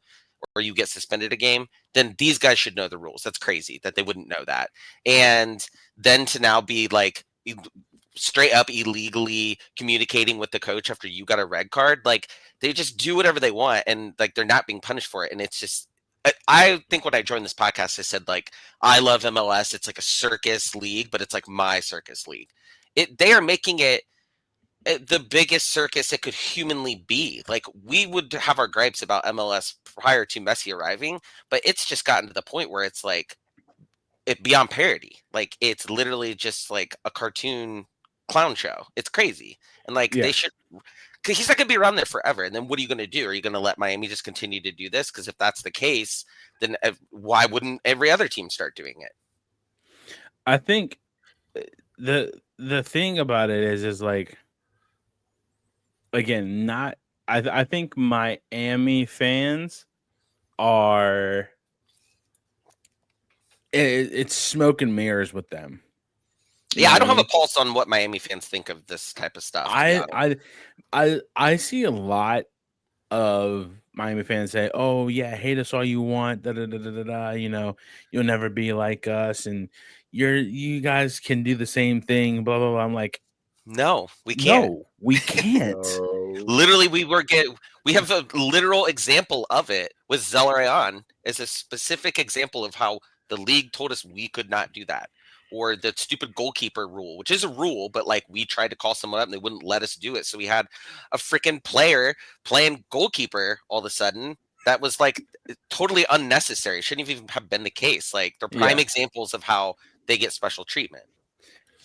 [SPEAKER 3] or you get suspended a game, then these guys should know the rules. That's crazy that they wouldn't know that. And then to now be like straight up illegally communicating with the coach after you got a red card, like they just do whatever they want and like they're not being punished for it. And it's just, I think when I joined this podcast, I said like, I love MLS. It's like a circus league, but it's like my circus league. They are making it the biggest circus it could humanly be. Like we would have our gripes about MLS prior to Messi arriving, but it's just gotten to the point where it's like it beyond parody. Like it's literally just like a cartoon clown show. It's crazy. And like they should, because he's not going to be around there forever. And then what are you going to do? Are you going to let Miami just continue to do this? Because if that's the case, then why wouldn't every other team start doing it?
[SPEAKER 2] I think the thing about it is like, again, I think Miami fans are it's smoke and mirrors with them.
[SPEAKER 3] Yeah, I don't have a pulse on what Miami fans think of this type of stuff.
[SPEAKER 2] I see a lot of Miami fans say, "Oh yeah, hate us all you want, da da da da da. You'll never be like us, and you guys can do the same thing." Blah blah blah. I'm like,
[SPEAKER 3] no, we can't.
[SPEAKER 2] No, we can't.
[SPEAKER 3] Literally, we have a literal example of it with Zelarayan as a specific example of how the league told us we could not do that. Or the stupid goalkeeper rule, which is a rule, but like we tried to call someone up and they wouldn't let us do it. So we had a freaking player playing goalkeeper all of a sudden. That was like totally unnecessary. Shouldn't even have been the case. Like they're prime examples of how they get special treatment.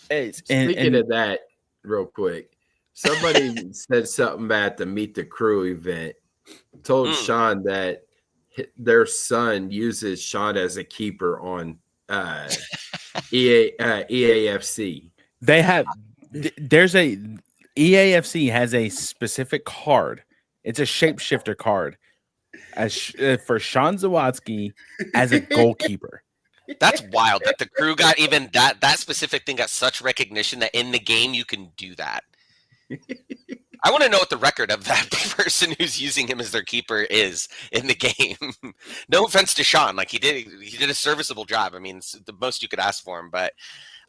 [SPEAKER 1] Hey, speaking of that, real quick, somebody said something at the Meet the Crew event, told Sean that their son uses Sean as a keeper on EAFC.
[SPEAKER 2] EAFC has a specific card It's a shapeshifter card for Sean Zawatsky as a goalkeeper.
[SPEAKER 3] That's wild that the crew got even that specific thing got such recognition that in the game you can do that. I want to know what the record of that person who's using him as their keeper is in the game. No offense to Sean, like he did a serviceable job. I mean, it's the most you could ask for him, but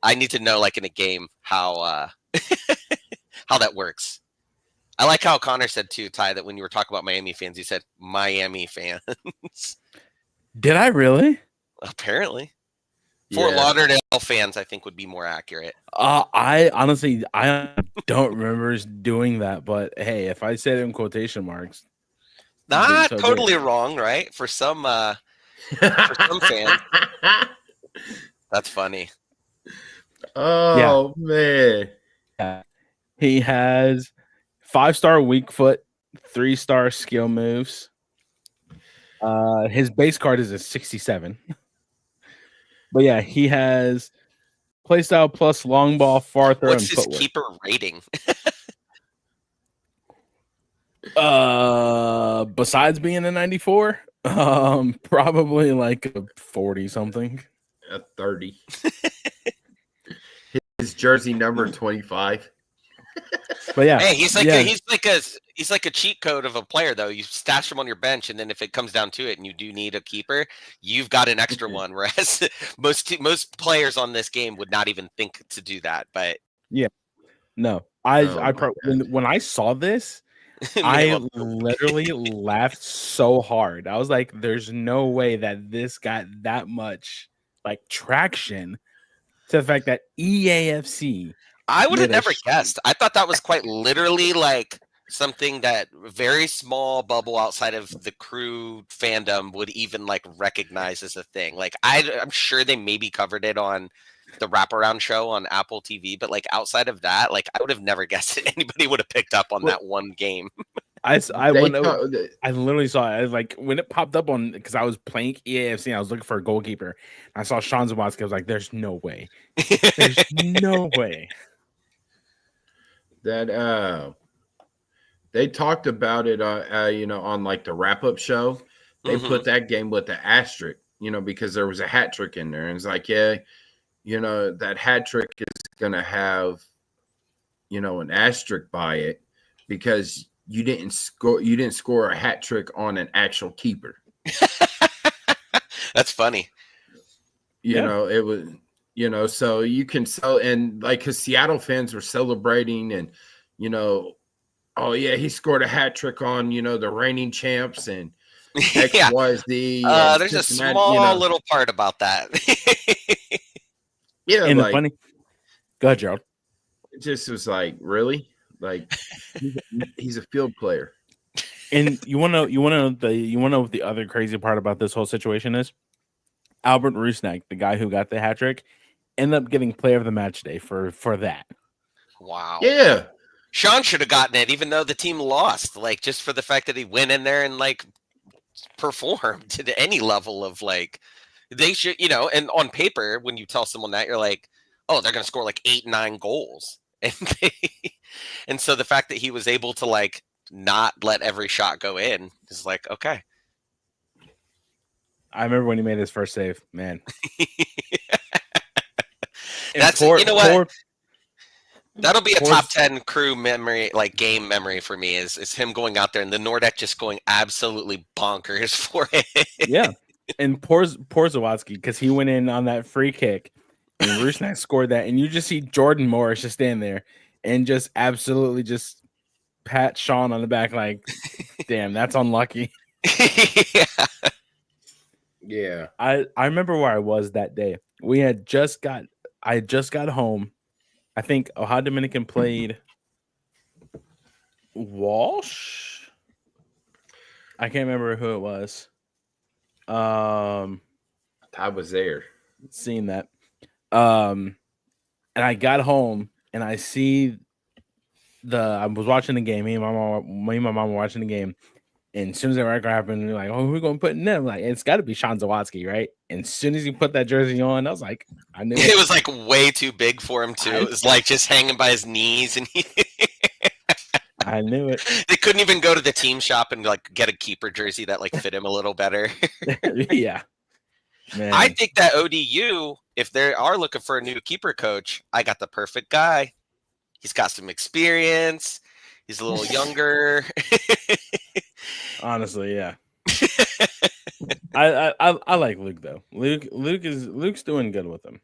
[SPEAKER 3] I need to know, like in a game, how how that works. I like how Connor said too, Ty, that when you were talking about Miami fans, he said Miami fans.
[SPEAKER 2] Did I really?
[SPEAKER 3] Apparently. Fort Lauderdale fans, I think, would be more accurate.
[SPEAKER 2] I honestly don't remember doing that, but hey, if I said it in quotation marks,
[SPEAKER 3] not so totally wrong, right? For some fans, that's funny.
[SPEAKER 1] Oh man,
[SPEAKER 2] he has 5-star weak foot, 3-star skill moves. His base card is a 67. But yeah, he has playstyle plus long ball, far throw,
[SPEAKER 3] What's
[SPEAKER 2] and
[SPEAKER 3] his
[SPEAKER 2] footwork.
[SPEAKER 3] Keeper rating?
[SPEAKER 2] Besides being a 94, probably like a 40 something.
[SPEAKER 1] A 30. His jersey number 25.
[SPEAKER 2] But yeah,
[SPEAKER 3] hey, he's like a cheat code of a player though. You stash him on your bench, and then if it comes down to it, and you do need a keeper, you've got an extra one. Whereas most players on this game would not even think to do that. But
[SPEAKER 2] yeah, no, when I saw this, I literally laughed so hard. I was like, "There's no way that this got that much like traction." To the fact that EAFC.
[SPEAKER 3] I would have never guessed. I thought that was quite literally like something that very small bubble outside of the crew fandom would even like recognize as a thing. Like I'm sure they maybe covered it on the wraparound show on Apple TV, but like outside of that, like I would have never guessed that anybody would have picked up on that one game.
[SPEAKER 2] I literally saw it. Like when it popped up on because I was playing EAFC and I was looking for a goalkeeper. I saw Sean Zawatsky. I was like, "There's no way. There's no way."
[SPEAKER 1] That they talked about it on like the wrap-up show. They put that game with the asterisk, because there was a hat trick in there, and it's like, that hat trick is gonna have an asterisk by it because you didn't score a hat trick on an actual keeper.
[SPEAKER 3] That's funny.
[SPEAKER 1] It was so you can sell, and like because Seattle fans were celebrating, and oh yeah, he scored a hat trick on the reigning champs and XYZ.
[SPEAKER 3] There's a small little part about that.
[SPEAKER 1] Yeah,
[SPEAKER 2] and
[SPEAKER 1] like,
[SPEAKER 2] funny. Go ahead, Gerald.
[SPEAKER 1] It just was like, really, like he's a field player.
[SPEAKER 2] And you want to know what the other crazy part about this whole situation is? Albert Rusnak, the guy who got the hat trick, ended up getting player of the match day for that.
[SPEAKER 3] Wow.
[SPEAKER 1] Yeah.
[SPEAKER 3] Sean should have gotten it, even though the team lost. Like just for the fact that he went in there and like performed to any level of like they should, and on paper, when you tell someone that, you're like, oh, they're gonna score like 8-9 goals. And so the fact that he was able to like not let every shot go in is like, okay.
[SPEAKER 2] I remember when he made his first save, man.
[SPEAKER 3] That's what? That'll be a top 10 crew memory, like game memory for me is him going out there and the Nordic just going absolutely bonkers for it.
[SPEAKER 2] Yeah. And poor Zawatsky, because he went in on that free kick and Rusnak scored that. And you just see Jordan Morris just stand there and just absolutely just pat Sean on the back like, damn, that's unlucky.
[SPEAKER 1] Yeah.
[SPEAKER 2] I remember where I was that day. I had just got home. I think Ohio Dominican played Walsh. I can't remember who it was.
[SPEAKER 1] I was there.
[SPEAKER 2] Seeing that. And I got home and I see I was watching the game. Me and my mom were watching the game. And as soon as the record happened, we're like, oh, who's going to put in them? Like, it's got to be Sean Zawatsky, right? And as soon as he put that jersey on, I was like, I knew
[SPEAKER 3] it was like way too big for him, too. It was like just hanging by his knees. And
[SPEAKER 2] I knew it.
[SPEAKER 3] They couldn't even go to the team shop and like get a keeper jersey that like fit him a little better.
[SPEAKER 2] Yeah. Man.
[SPEAKER 3] I think that ODU, if they are looking for a new keeper coach, I got the perfect guy. He's got some experience. He's a little younger.
[SPEAKER 2] Honestly, yeah. I like Luke though. Luke's doing good with him.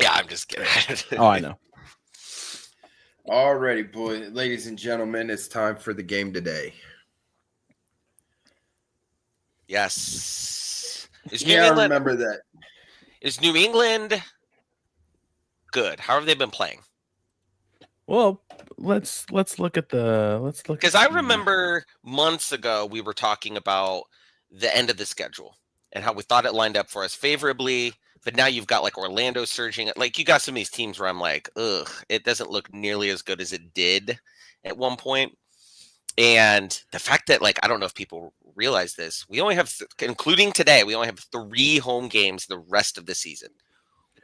[SPEAKER 3] Yeah, I'm just kidding.
[SPEAKER 2] Oh, I know.
[SPEAKER 1] Alrighty, boys, ladies and gentlemen, it's time for the game today.
[SPEAKER 3] Yes.
[SPEAKER 1] I remember that.
[SPEAKER 3] Is New England good? How have they been playing?
[SPEAKER 2] Well, let's look at
[SPEAKER 3] because I remember months ago we were talking about the end of the schedule and how we thought it lined up for us favorably. But now you've got like Orlando surging. Like you got some of these teams where I'm like, ugh, it doesn't look nearly as good as it did at one point. And the fact that like I don't know if people realize this, we only have, including today, we only have 3 home games the rest of the season.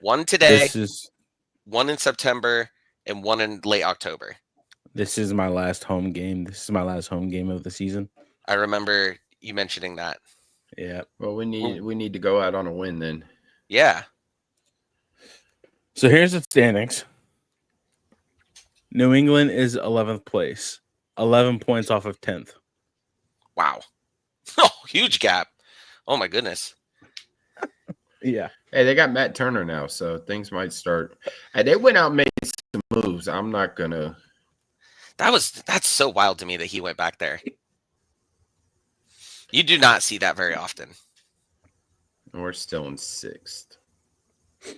[SPEAKER 3] One today, one in September, and one in late October.
[SPEAKER 2] This is my last home game. This is my last home game of the season.
[SPEAKER 3] I remember you mentioning that.
[SPEAKER 2] Yeah.
[SPEAKER 1] Well, we need to go out on a win then.
[SPEAKER 3] Yeah.
[SPEAKER 2] So here's the standings. New England is 11th place, 11 points off of 10th.
[SPEAKER 3] Wow. Oh, huge gap. Oh my goodness.
[SPEAKER 2] Yeah.
[SPEAKER 1] Hey, they got Matt Turner now, so things might start. Hey, they went out and made some moves. I'm not gonna.
[SPEAKER 3] That's so wild to me that he went back there. You do not see that very often.
[SPEAKER 1] We're still in 6th.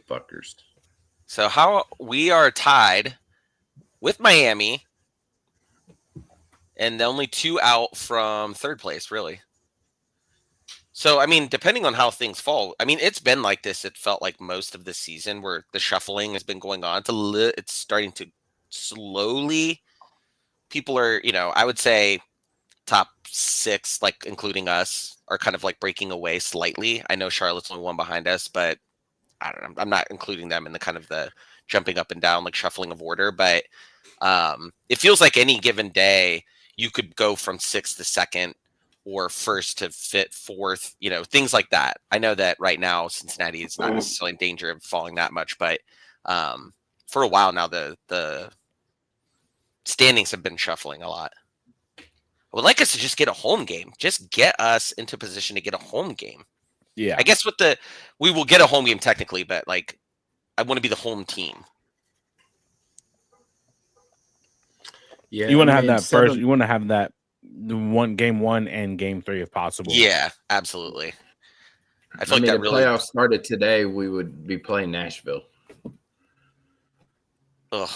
[SPEAKER 1] Fuckers.
[SPEAKER 3] So how we are tied with Miami and only 2 out from 3rd place, really. So, I mean, depending on how things fall, I mean, it's been like this. It felt like most of the season where the shuffling has been going on. It's starting to slowly. People are, I would say top 6, like including us, are kind of like breaking away slightly. I know Charlotte's only 1 behind us, but I don't know. I'm not including them in the kind of the jumping up and down, like shuffling of order. But it feels like any given day you could go from 6th to 2nd or 1st to 4th, things like that. I know that right now Cincinnati is not necessarily in danger of falling that much, but for a while now the standings have been shuffling a lot. I would like us to just get a home game. Just get us into position to get a home game.
[SPEAKER 2] Yeah.
[SPEAKER 3] I guess we will get a home game technically, but like I want to be the home team.
[SPEAKER 2] Yeah. You want to have that first. You want to have that game 1 and game 3 if possible.
[SPEAKER 3] Yeah, absolutely. I feel like that
[SPEAKER 1] really. Playoffs started today. We would be playing Nashville.
[SPEAKER 3] Ugh.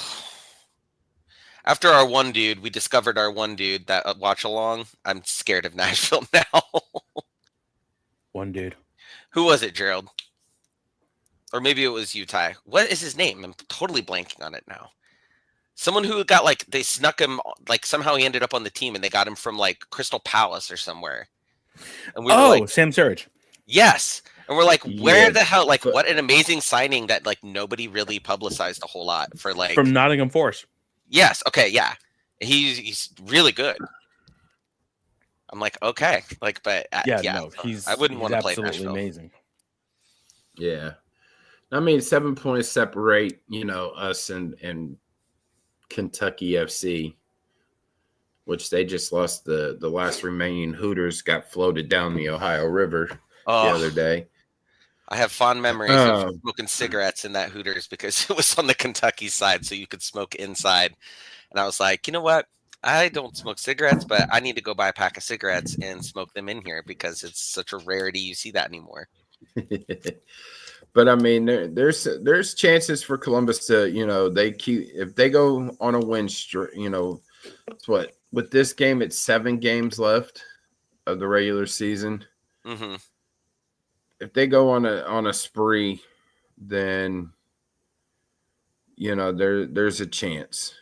[SPEAKER 3] After our one dude, we discovered our one dude that watch along. I'm scared of Nashville now.
[SPEAKER 2] One dude.
[SPEAKER 3] Who was it, Gerald? Or maybe it was you, Ty. What is his name? I'm totally blanking on it now. Someone who got like they snuck him, like somehow he ended up on the team and they got him from like Crystal Palace or somewhere.
[SPEAKER 2] And we were like, Sam Surridge.
[SPEAKER 3] Yes. And we're like, where the hell? Like, what an amazing signing that like nobody really publicized a whole lot for like
[SPEAKER 2] from Nottingham Forest.
[SPEAKER 3] Yes. Okay. Yeah. He's really good. I'm like, okay. Like, but
[SPEAKER 2] no,
[SPEAKER 3] I wouldn't want to play Nashville.
[SPEAKER 2] Absolutely amazing.
[SPEAKER 1] Yeah. I mean, 7 points separate, us and Kentucky FC, which they just lost the last remaining Hooters got floated down the Ohio River the other day.
[SPEAKER 3] I have fond memories of smoking cigarettes in that Hooters because it was on the Kentucky side, so you could smoke inside. And I was like, you know what? I don't smoke cigarettes, but I need to go buy a pack of cigarettes and smoke them in here because it's such a rarity you see that anymore.
[SPEAKER 1] But I mean, there's chances for Columbus to, if they go on a win streak, it's what with this game, it's 7 games left of the regular season.
[SPEAKER 3] Mm-hmm.
[SPEAKER 1] If they go on a spree, then there's a chance.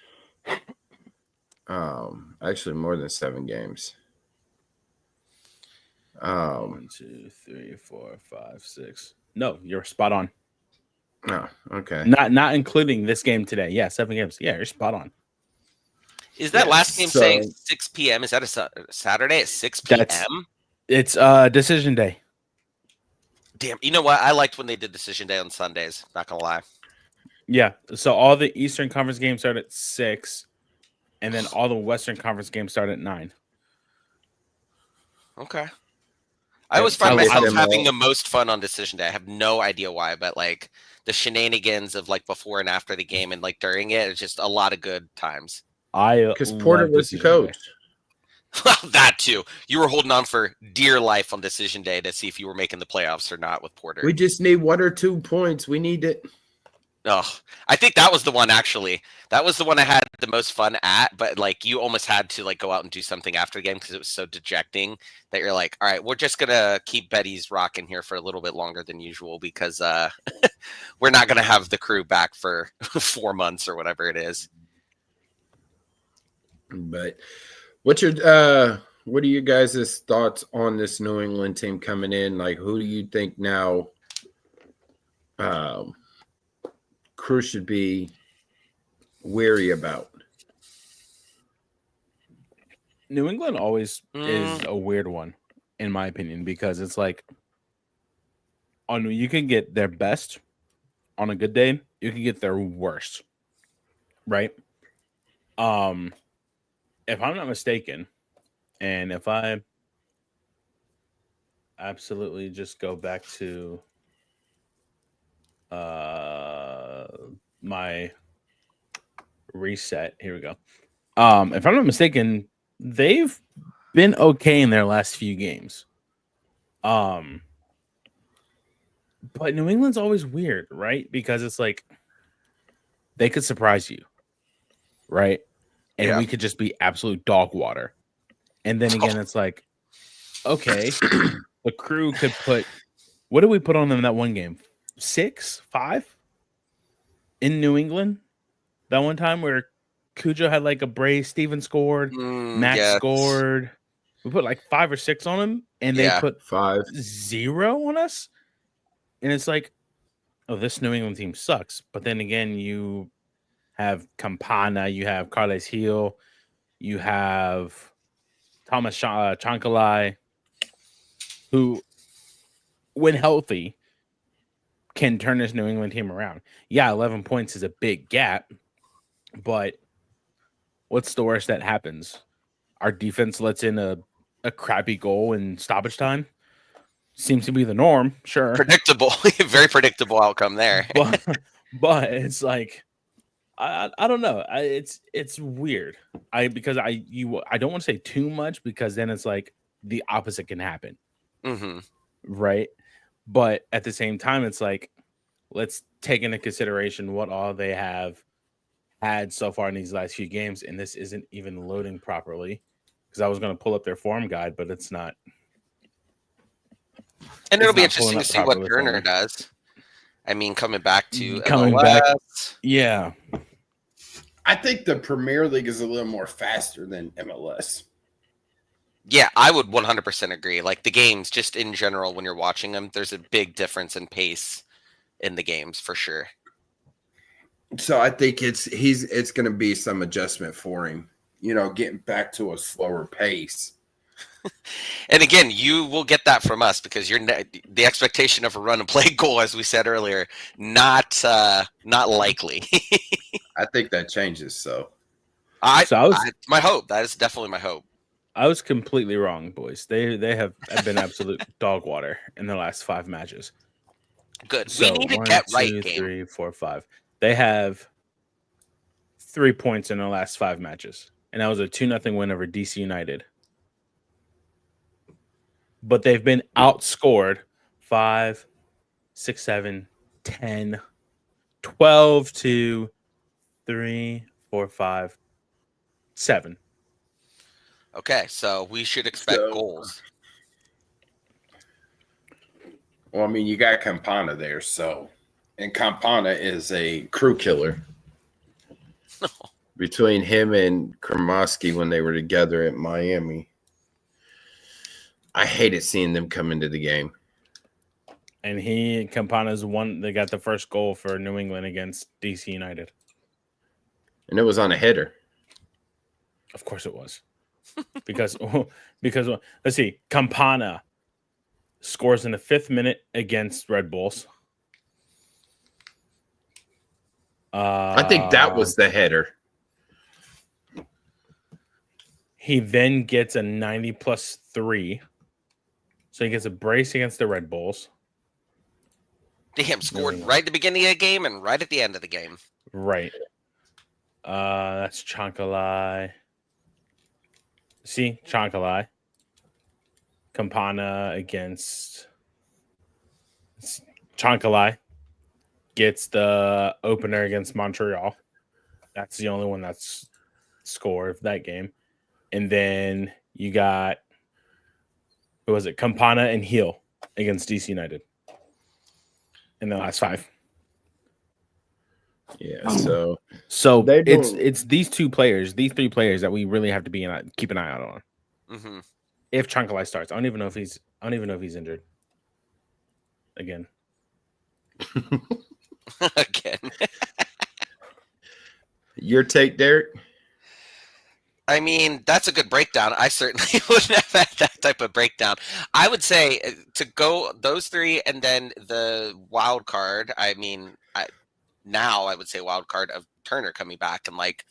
[SPEAKER 1] Actually, more than 7 games.
[SPEAKER 2] 1, 2, 3, 4, 5, 6. No, you're spot on.
[SPEAKER 1] Oh, okay.
[SPEAKER 2] Not including this game today. Yeah, 7 games. Yeah, you're spot on.
[SPEAKER 3] Is that last game
[SPEAKER 1] So-
[SPEAKER 3] saying 6 p.m.? Is that a Saturday at 6 p.m.?
[SPEAKER 2] It's decision day.
[SPEAKER 3] Damn. You know what? I liked when they did decision day on Sundays. Not gonna lie.
[SPEAKER 2] Yeah. So all the Eastern Conference games start at 6, and then all the Western Conference games start at 9.
[SPEAKER 3] Okay. I always find
[SPEAKER 2] I
[SPEAKER 3] myself
[SPEAKER 1] them
[SPEAKER 3] having
[SPEAKER 1] all.
[SPEAKER 3] the most fun on decision day. I have no idea why, but like the shenanigans of like before and after the game and like during it, it's just a lot of good times.
[SPEAKER 1] Because Porter
[SPEAKER 2] love
[SPEAKER 1] was the
[SPEAKER 2] decision day.
[SPEAKER 1] coach.
[SPEAKER 3] That too. You were holding on for dear life on decision day to see if you were making the playoffs or not with Porter.
[SPEAKER 1] We just need 1 or 2 points. We need it.
[SPEAKER 3] Oh, I think that was the one actually. That was the one I had the most fun at, but like you almost had to like go out and do something after the game because it was so dejecting that you're like, all right, we're just gonna keep Betty's rocking here for a little bit longer than usual because we're not gonna have the crew back for 4 months or whatever it is.
[SPEAKER 1] But what are you guys' thoughts on this New England team coming in? Like, who do you think now crew should be wary about?
[SPEAKER 2] New England always is a weird one, in my opinion, because it's like you can get their best on a good day, you can get their worst, right? If I'm not mistaken, and if I absolutely just go back to my reset, here we go. If I'm not mistaken, they've been okay in their last few games. But New England's always weird, right? Because it's like they could surprise you, right? And
[SPEAKER 3] Yeah.
[SPEAKER 2] we could just be absolute dog water. And then again, it's like, okay, the crew could put, what did we put on them in that one game? 6, 5 in New England? That one time where Cujo had like a brace, Steven scored, Max
[SPEAKER 3] Yes.
[SPEAKER 2] scored. We put like 5 or 6 on them, and
[SPEAKER 3] Yeah.
[SPEAKER 2] they put
[SPEAKER 1] 5.
[SPEAKER 2] 0 on us. And it's like, oh, this New England team sucks. But then again, you have Campana, you have Carles Hill, you have Thomas Chankalai, who, when healthy, can turn this New England team around. Yeah, 11 points is a big gap, but what's the worst that happens? Our defense lets in a crappy goal in stoppage time. Seems to be the norm, sure.
[SPEAKER 3] Predictable. Very predictable outcome there.
[SPEAKER 2] But it's like I don't know. It's weird. I don't want to say too much because then it's like the opposite can happen.
[SPEAKER 3] Mm-hmm.
[SPEAKER 2] Right? But at the same time, it's like, let's take into consideration what all they have had so far in these last few games, and this isn't even loading properly. Because I was going to pull up their form guide, but it's not.
[SPEAKER 3] And it'll
[SPEAKER 2] It's
[SPEAKER 3] be
[SPEAKER 2] not
[SPEAKER 3] interesting
[SPEAKER 2] pulling
[SPEAKER 3] to
[SPEAKER 2] up
[SPEAKER 3] see what
[SPEAKER 2] properly for
[SPEAKER 3] Turner
[SPEAKER 2] me.
[SPEAKER 3] does. I mean, coming back to
[SPEAKER 2] Coming
[SPEAKER 3] MLS.
[SPEAKER 2] back. Yeah.
[SPEAKER 1] I think the Premier League is a little more faster than MLS.
[SPEAKER 3] Yeah, I would 100% agree. Like the games, just in general, when you're watching them, there's a big difference in pace in the games for sure.
[SPEAKER 1] So I think it's going to be some adjustment for him, getting back to a slower pace.
[SPEAKER 3] And again, you will get that from us because the expectation of a run and play goal, as we said earlier, not likely.
[SPEAKER 1] I think that changes. So
[SPEAKER 3] My hope. That is definitely my hope.
[SPEAKER 2] I was completely wrong, boys. They have been absolute dog water in the last 5 matches.
[SPEAKER 3] Good.
[SPEAKER 2] So
[SPEAKER 3] We need to
[SPEAKER 2] 1,
[SPEAKER 3] get
[SPEAKER 2] 2,
[SPEAKER 3] right, game.
[SPEAKER 2] 3, 4, 5. They have 3 points in the last 5 matches, and that was a 2-0 win over DC United. But they've been outscored 5, 6, 7, 10, 12 to 3, 4, 5, 7.
[SPEAKER 3] Okay, so we should expect goals.
[SPEAKER 1] Well, I mean, you got Campana there, and Campana is a crew killer. Between him and Kremoski when they were together at Miami, I hated seeing them come into the game.
[SPEAKER 2] And Campana's one. They got the first goal for New England against DC United.
[SPEAKER 1] And it was on a header.
[SPEAKER 2] Of course it was. because let's see, Campana scores in the 5th minute against Red Bulls.
[SPEAKER 1] I think that was the header.
[SPEAKER 2] He then gets a 90 plus 3. So he gets a brace against the Red Bulls.
[SPEAKER 3] Damn, scored right at the beginning of the game and right at the end of the game.
[SPEAKER 2] Right. That's Chankalai. See, Chankalai. Campana against Chankalai. Gets the opener against Montreal. That's the only one that's scored of that game. And then you got, who was it? Campana and Heel against DC United in the last 5.
[SPEAKER 1] Yeah, so
[SPEAKER 2] it's these 2 players, these 3 players that we really have to keep an eye out on.
[SPEAKER 3] Mm-hmm.
[SPEAKER 2] If Chankalai starts, I don't even know if he's injured again.
[SPEAKER 3] Again.
[SPEAKER 1] Your take, Derek?
[SPEAKER 3] I mean, that's a good breakdown. I certainly wouldn't have had that type of breakdown. I would say to go those 3 and then the wild card. I mean, I would say wild card of Turner coming back and like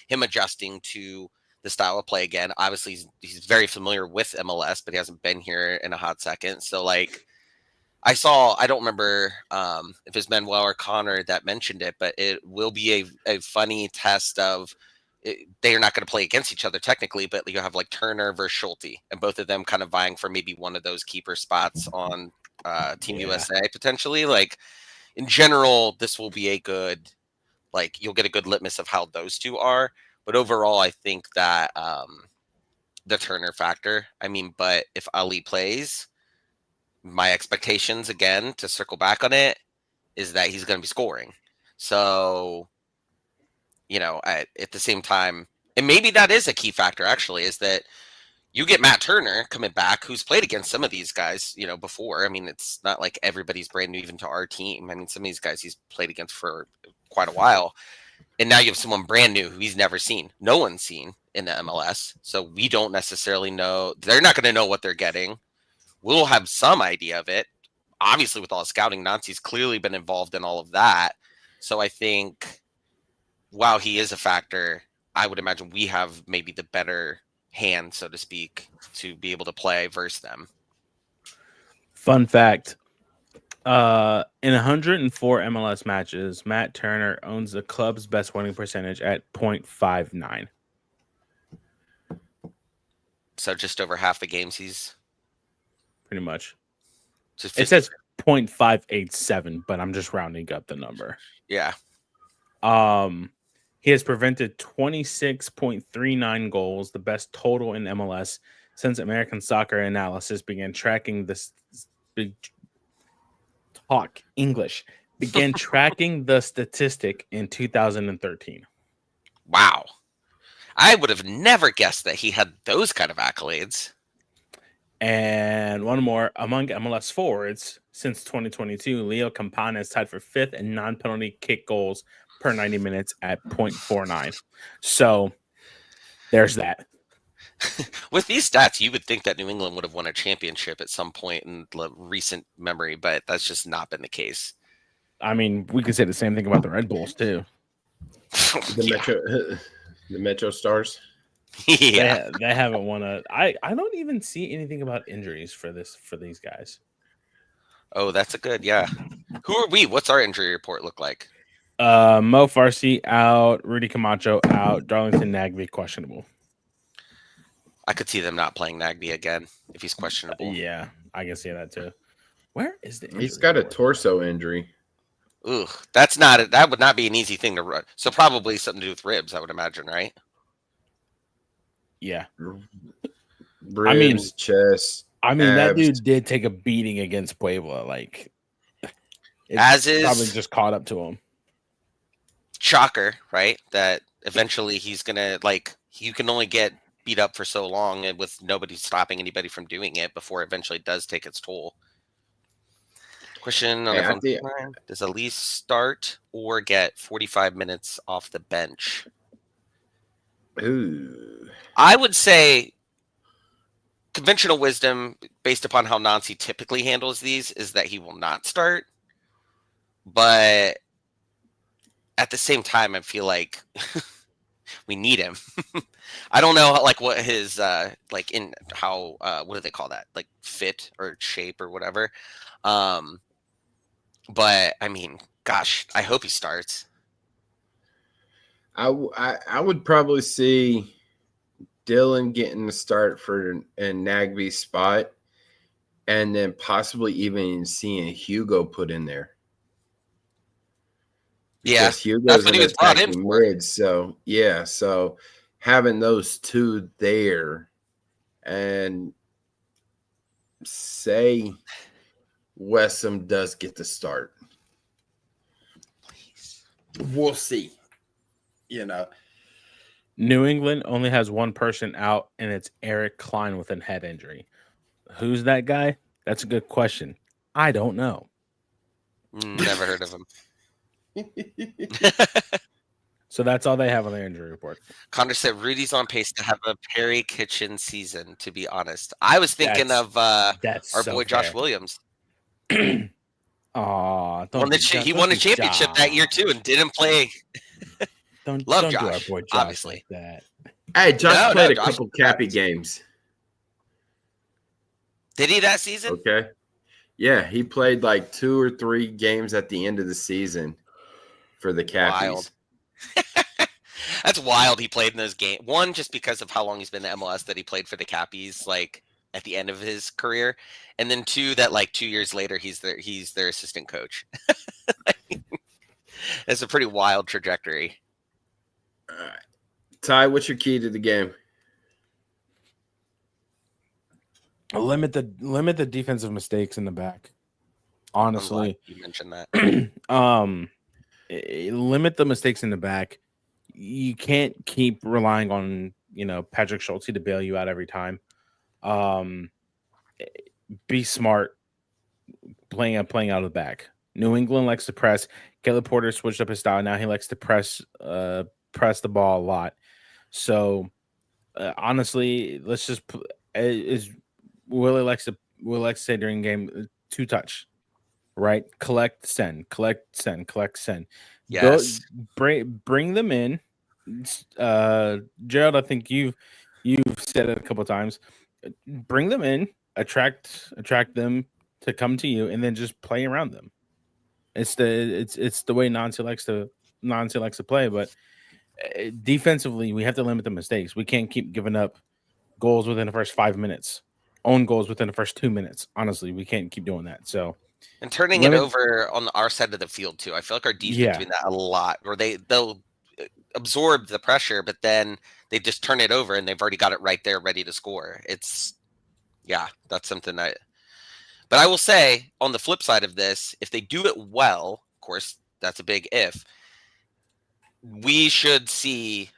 [SPEAKER 3] him adjusting to the style of play again. Obviously, he's very familiar with MLS, but he hasn't been here in a hot second. So like I don't remember if it's Manuel or Connor that mentioned it, but it will be a funny test of they are not going to play against each other technically, but you have like Turner versus Schulte, and both of them kind of vying for maybe one of those keeper spots on Team USA potentially. Like in general, this will be a good, like you'll get a good litmus of how those 2 are. But overall, I think that the Turner factor. I mean, but if Ali plays, my expectations again to circle back on it is that he's going to be scoring. So. At the same time, and maybe that is a key factor actually, is that you get Matt Turner coming back, who's played against some of these guys, before. I mean, it's not like everybody's brand new even to our team. I mean, some of these guys he's played against for quite a while. And now you have someone brand new who he's never seen. No one's seen in the MLS. So we don't necessarily know. They're not going to know what they're getting. We'll have some idea of it. Obviously, with all the scouting, Nancy's clearly been involved in all of that. So I think, while he is a factor, I would imagine we have maybe the better hand, so to speak, to be able to play versus them.
[SPEAKER 2] Fun fact. In 104 MLS matches, Matt Turner owns the club's best winning percentage at .59.
[SPEAKER 3] So just over half the games he's...
[SPEAKER 2] Pretty much.
[SPEAKER 3] It
[SPEAKER 2] says .587, but I'm just rounding up the number.
[SPEAKER 3] Yeah.
[SPEAKER 2] He has prevented 26.39 goals, the best total in MLS since American Soccer Analysis began tracking this. Began tracking the statistic in 2013.
[SPEAKER 3] Wow. I would have never guessed that he had those kind of accolades.
[SPEAKER 2] And one more, among MLS forwards since 2022, Leo Campana is tied for 5th in non-penalty kick goals per 90 minutes at .49. So there's that.
[SPEAKER 3] With these stats, you would think that New England would have won a championship at some point in recent memory, but that's just not been the case.
[SPEAKER 2] I mean, we could say the same thing about the Red Bulls too.
[SPEAKER 1] The Metro Stars.
[SPEAKER 3] Yeah,
[SPEAKER 2] they haven't won a. I don't even see anything about injuries for these guys.
[SPEAKER 3] Oh, that's a good, yeah. Who are we? What's our injury report look like?
[SPEAKER 2] Mo Farsi out, Rudy Camacho out, Darlington Nagby questionable.
[SPEAKER 3] I could see them not playing Nagby again if he's questionable.
[SPEAKER 2] Yeah, I can see that too. Where is the injury?
[SPEAKER 1] He's got a torso injury.
[SPEAKER 3] Ooh, that would not be an easy thing to run. So probably something to do with ribs, I would imagine, right?
[SPEAKER 2] Yeah.
[SPEAKER 1] Ribs, chest.
[SPEAKER 2] I mean,
[SPEAKER 1] abs.
[SPEAKER 2] that dude did take a beating against Puebla. Like,
[SPEAKER 3] as is
[SPEAKER 2] probably just caught up to him.
[SPEAKER 3] Shocker, right? That eventually he's gonna you can only get beat up for so long, and with nobody stopping anybody from doing it before it eventually does take its toll. Question on the phone line: does Elise start or get 45 minutes off the bench?
[SPEAKER 1] Ooh.
[SPEAKER 3] I would say conventional wisdom, based upon how Nancy typically handles these, is that he will not start. But at the same time, I feel like we need him. I don't know, like what his like in how what do they call that? Like fit or shape or whatever. But I mean, gosh, I hope he starts.
[SPEAKER 1] I would probably see Dylan getting the start for Nagby's spot, and then possibly even seeing Hugo put in there.
[SPEAKER 3] Yeah,
[SPEAKER 1] Because Hugo's
[SPEAKER 3] that's what he
[SPEAKER 1] an
[SPEAKER 3] was brought in
[SPEAKER 1] attacking
[SPEAKER 3] for.
[SPEAKER 1] mid, so yeah, so having those two there, and say Westham does get the start.
[SPEAKER 3] Please.
[SPEAKER 1] We'll see. You know,
[SPEAKER 2] New England only has one person out, and it's Eric Klein with a head injury. Who's that guy? That's a good question. I don't know.
[SPEAKER 3] Never heard of him.
[SPEAKER 2] So that's all they have on their injury report.
[SPEAKER 3] Connor said Rudy's on pace to have a Perry Kitchen season, to be honest. I was thinking of
[SPEAKER 2] That's
[SPEAKER 3] our
[SPEAKER 2] so
[SPEAKER 3] boy Josh
[SPEAKER 2] fair.
[SPEAKER 3] Williams.
[SPEAKER 2] Aw,
[SPEAKER 3] He won a championship that year too and didn't play.
[SPEAKER 2] Don't
[SPEAKER 3] Love
[SPEAKER 2] do our
[SPEAKER 3] Josh,
[SPEAKER 2] boy Josh
[SPEAKER 3] obviously.
[SPEAKER 2] like that.
[SPEAKER 1] hey, Josh played a
[SPEAKER 3] Josh
[SPEAKER 1] couple
[SPEAKER 3] was
[SPEAKER 1] Cappy
[SPEAKER 3] nuts.
[SPEAKER 1] games.
[SPEAKER 3] Did he that season?
[SPEAKER 1] Okay. Yeah, he played like 2 or 3 games at the end of the season for the Cappies.
[SPEAKER 3] Wild. That's wild. He played in those games. One, just because of how long he's been in MLS, that he played for the Cappies, like at the end of his career, and then 2, that like 2 years later he's their assistant coach. It's a pretty wild trajectory.
[SPEAKER 1] All right. Ty, what's your key to the game?
[SPEAKER 2] Limit the defensive mistakes in the back.
[SPEAKER 3] I'm
[SPEAKER 2] Honestly,
[SPEAKER 3] glad you mentioned that.
[SPEAKER 2] Limit the mistakes in the back. You can't keep relying on Patrick Schulte to bail you out every time. Be smart playing out of the back. New England likes to press. Caleb Porter switched up his style. Now he likes to press the ball a lot. So honestly, let's just is Willie likes to say during game 2 touch, right? Collect, send, collect, send, collect, send.
[SPEAKER 3] Yes.
[SPEAKER 2] Bring them in. Gerald, I think you've said it a couple of times. Bring them in, attract them to come to you, and then just play around them. It's the way Nancy likes to play, but defensively we have to limit the mistakes. We can't keep giving up goals within the first 5 minutes, own goals within the first 2 minutes. Honestly, we can't keep doing that. So,
[SPEAKER 3] and turning it over on our side of the field too. I feel like our D's been doing that a lot, where they'll absorb the pressure, but then they just turn it over and they've already got it right there ready to score. That's something but I will say, on the flip side of this, if they do it well, of course, that's a big if, we should see,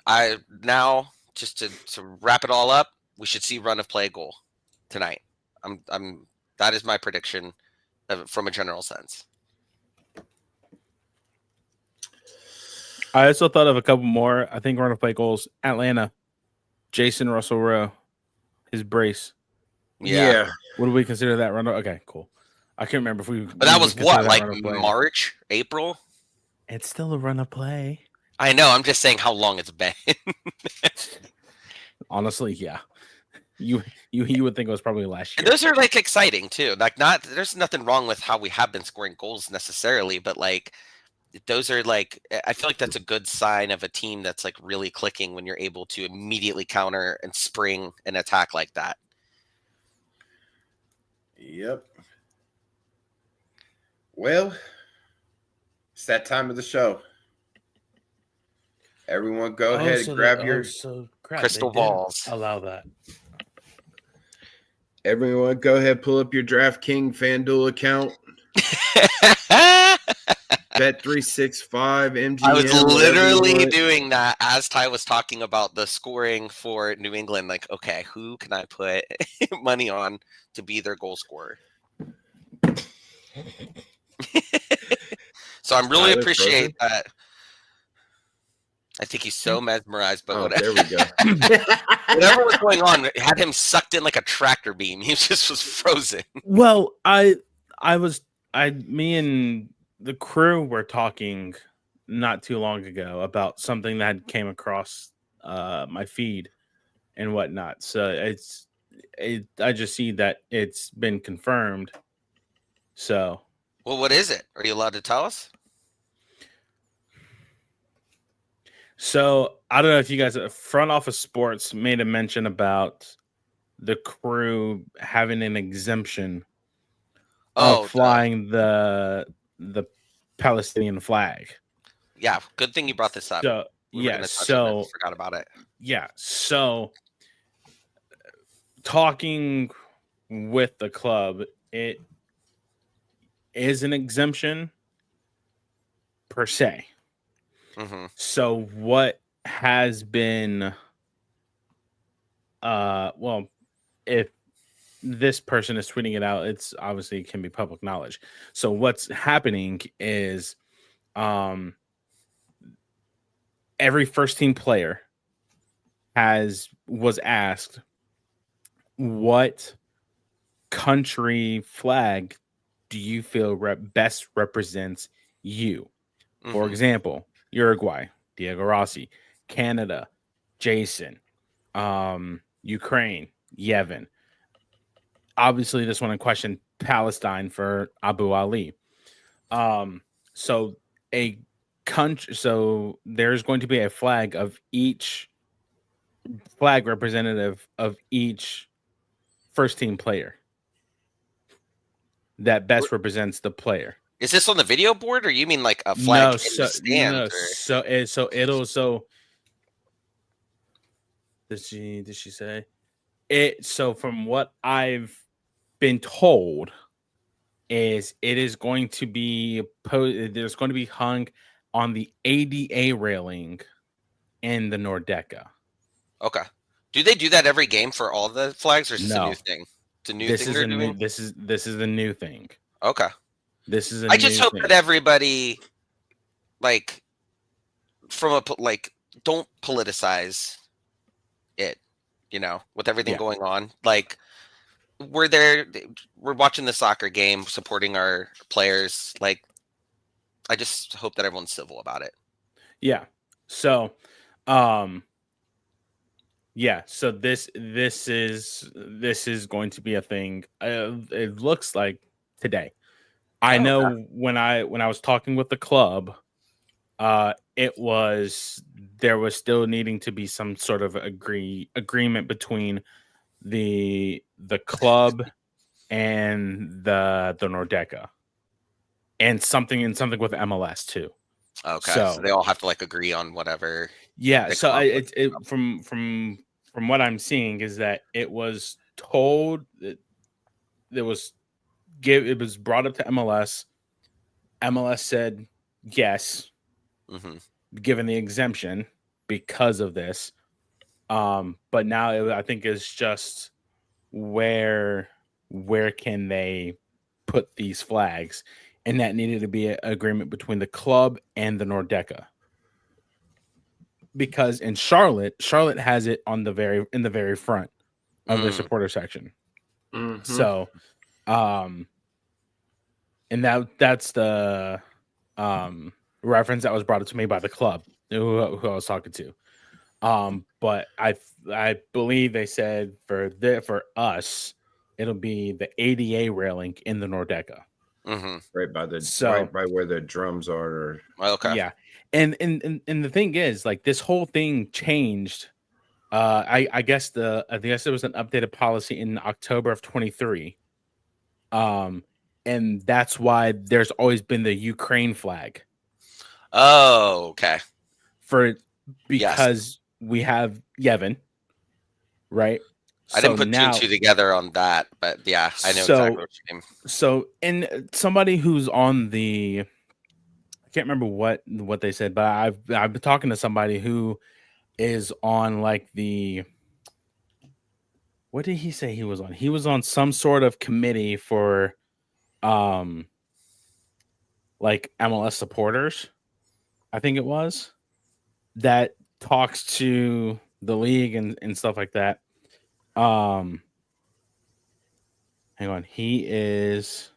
[SPEAKER 3] just to wrap it all up, we should see run of play goal tonight. That is my prediction from a general sense.
[SPEAKER 2] I also thought of a couple more. I think run of play goals. Atlanta, Jason Russell Rowe, his brace.
[SPEAKER 1] Yeah.
[SPEAKER 2] What do we consider that run? Okay, cool. I can't remember if we.
[SPEAKER 3] But that was what, like March, April?
[SPEAKER 2] It's still a run of play.
[SPEAKER 3] I know. I'm just saying how long it's been.
[SPEAKER 2] Honestly, yeah. You would think it was probably last year.
[SPEAKER 3] And those are like exciting too. Like, there's nothing wrong with how we have been scoring goals necessarily, but like those are like, I feel like that's a good sign of a team that's like really clicking when you're able to immediately counter and spring an attack like that.
[SPEAKER 1] Yep. Well, it's that time of the show. Everyone go ahead and grab your
[SPEAKER 3] crystal balls.
[SPEAKER 2] Allow that.
[SPEAKER 1] Everyone go ahead, pull up your DraftKings FanDuel account. Bet365 MGM.
[SPEAKER 3] I was literally doing that as Ty was talking about the scoring for New England. Like, okay, who can I put money on to be their goal scorer? So I really appreciate that. I think he's so mesmerized, but
[SPEAKER 1] there we go.
[SPEAKER 3] whatever was going on, it had him sucked in like a tractor beam. He just was frozen.
[SPEAKER 2] Well, me and the crew were talking not too long ago about something that came across my feed and whatnot. So I just see that it's been confirmed. So,
[SPEAKER 3] Well, what is it? Are you allowed to tell us?
[SPEAKER 2] So I don't know if you guys, Front Office Sports made a mention about the crew having an exemption of flying the Palestinian flag.
[SPEAKER 3] Yeah, good thing you brought this up.
[SPEAKER 2] So
[SPEAKER 3] Forgot about it.
[SPEAKER 2] Yeah, so talking with the club, it is an exemption per se.
[SPEAKER 3] Mm-hmm.
[SPEAKER 2] So what has been well, if this person is tweeting it out, it's obviously can be public knowledge. So what's happening is every first team player was asked what country flag do you feel best represents you? Mm-hmm. For example, Uruguay, Diego Rossi; Canada, Jason; Ukraine, Yevon. Obviously, this one in question, Palestine, for Abu Ali. So there's going to be a flag representative of each first team player that best represents the player.
[SPEAKER 3] Is this on the video board, or you mean like a flag in the stand?
[SPEAKER 2] Did she say it? So from what I've been told, is it is going to be there's going to be hung on the ADA railing in the Nordeca.
[SPEAKER 3] Okay. Do they do that every game for all the flags, or is this a new thing? It's a new thing they're doing?
[SPEAKER 2] This is the new thing.
[SPEAKER 3] Okay.
[SPEAKER 2] This is.
[SPEAKER 3] I just hope that everybody, like, don't politicize it. You know, with everything going on, like, we're watching the soccer game, supporting our players. Like, I just hope that everyone's civil about it.
[SPEAKER 2] Yeah. So, so this is going to be a thing. It looks like today. I know when I was talking with the club, there was still needing to be some sort of agreement between the club and the Nordeca, and something with MLS too.
[SPEAKER 3] Okay, so they all have to like agree on whatever.
[SPEAKER 2] Yeah. So from what I'm seeing is that it was told that it was brought up to MLS. MLS said yes, given the exemption because of this. But now I think it's just where can they put these flags, and that needed to be an agreement between the club and the Nordeca. Because in Charlotte has it in the very front of the supporter section. Mm-hmm. So, and that's the reference that was brought up to me by the club who I was talking to. But I believe they said for us it'll be the ADA railing in the Nordeca.
[SPEAKER 1] Mm-hmm. Right by where the drums are.
[SPEAKER 3] Okay.
[SPEAKER 2] Yeah. And the thing is, like, this whole thing changed. I guess there was an updated policy in October of 2023. And that's why there's always been the Ukraine flag.
[SPEAKER 3] Oh, okay.
[SPEAKER 2] Because we have Yevon, right?
[SPEAKER 3] I didn't put two and two together on that, but yeah, I know exactly what you mean.
[SPEAKER 2] So, and somebody who's on the, I can't remember what they said, but I've been talking to somebody who is on like the, what did he say he was on? He was on some sort of committee for, like MLS supporters, I think it was, that talks to the league and stuff like that. Hang on. He is.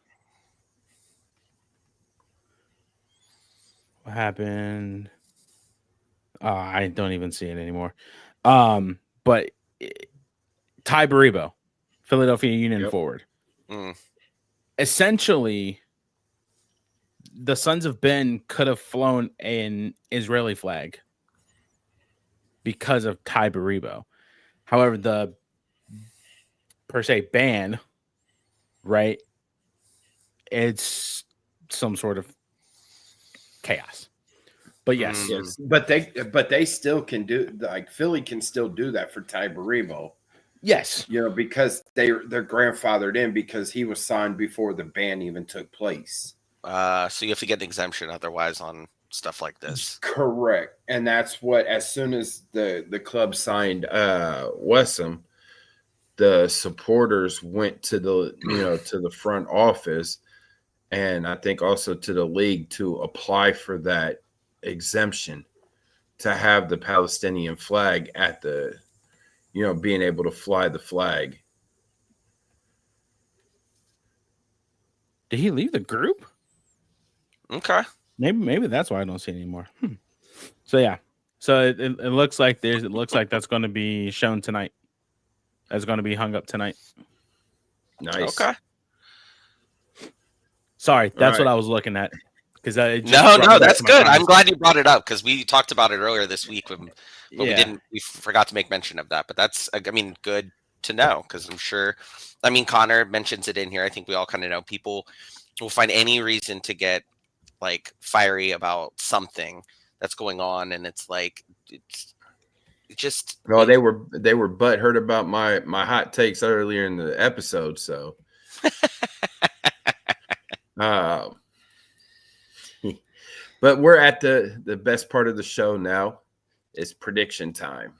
[SPEAKER 2] What happened? I don't even see it anymore. But Ty Baribo, Philadelphia Union forward. Essentially, the Sons of Ben could have flown an Israeli flag because of Ty Baribo. However, the per se ban, right? It's some sort of chaos. But yes,
[SPEAKER 1] but they still can do, like, Philly can still do that for Ty Baribo.
[SPEAKER 2] Yes,
[SPEAKER 1] because they're grandfathered in because he was signed before the ban even took place.
[SPEAKER 3] So you have to get an exemption otherwise on stuff like this.
[SPEAKER 1] Correct, and that's what. As soon as the club signed Wessam, the supporters went to the to the front office, and I think also to the league to apply for that exemption to have the Palestinian flag at the, being able to fly the flag.
[SPEAKER 2] Did he leave the group?
[SPEAKER 3] Okay.
[SPEAKER 2] Maybe that's why I don't see it anymore. So yeah. So it looks like that's going to be shown tonight. That's going to be hung up tonight.
[SPEAKER 1] Nice.
[SPEAKER 3] Okay.
[SPEAKER 2] Sorry, that's what I was looking at. Because
[SPEAKER 3] no, that's good. I'm glad you brought it up because we talked about it earlier this week, but we forgot to make mention of that. But that's, good to know because I'm sure. Connor mentions it in here. I think we all kind of know people will find any reason to get like fiery about something that's going on, and it's like it's just.
[SPEAKER 1] Well, they were butthurt about my hot takes earlier in the episode, so. But we're at the best part of the show now. It's prediction time.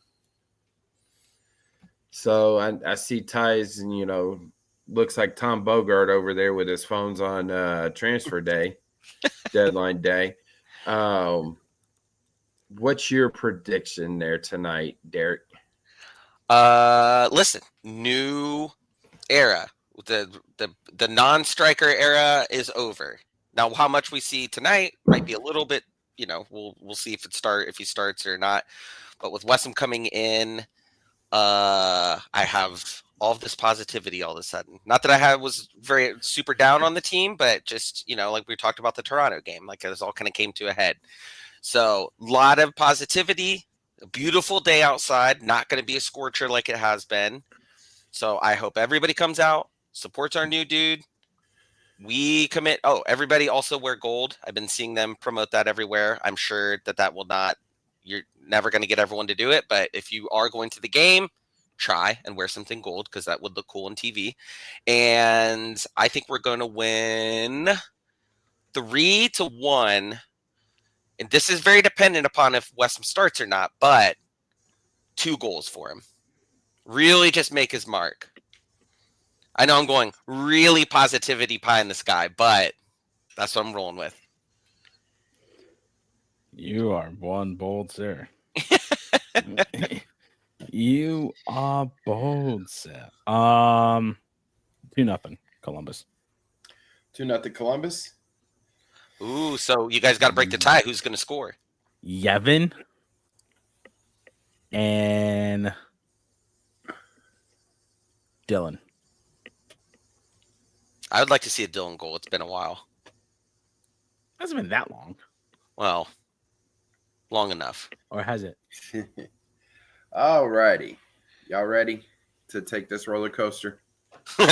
[SPEAKER 1] So I see Ty's, and looks like Tom Bogart over there with his phones on transfer day, deadline day. What's your prediction there tonight, Derek?
[SPEAKER 3] Listen, new era. The non-striker era is over. Now, how much we see tonight might be a little bit, we'll see if he starts or not. But with Wessam coming in, I have all of this positivity all of a sudden. Not that I was very super down on the team, but just, like we talked about the Toronto game, like it all kind of came to a head. So a lot of positivity, a beautiful day outside, not going to be a scorcher like it has been. So I hope everybody comes out, supports our new dude. We commit. Oh, everybody also wear gold. I've been seeing them promote that everywhere. I'm sure that will not, you're never going to get everyone to do it. But if you are going to the game, try and wear something gold because that would look cool on TV. And I think we're going to win 3-1. And this is very dependent upon if Wessam starts or not, but 2 goals for him. Really just make his mark. I know I'm going really positivity pie in the sky, but that's what I'm rolling with.
[SPEAKER 2] You are one bold, sir. You are bold, sir. 2-0 Columbus.
[SPEAKER 1] 2-0 Columbus.
[SPEAKER 3] Ooh, so you guys got to break the tie. Who's going to score?
[SPEAKER 2] Yevon and Dylan.
[SPEAKER 3] I would like to see a Dylan goal. It's been a while.
[SPEAKER 2] Hasn't been that long.
[SPEAKER 3] Well, long enough.
[SPEAKER 2] Or has it?
[SPEAKER 1] All righty. Y'all ready to take this roller coaster? All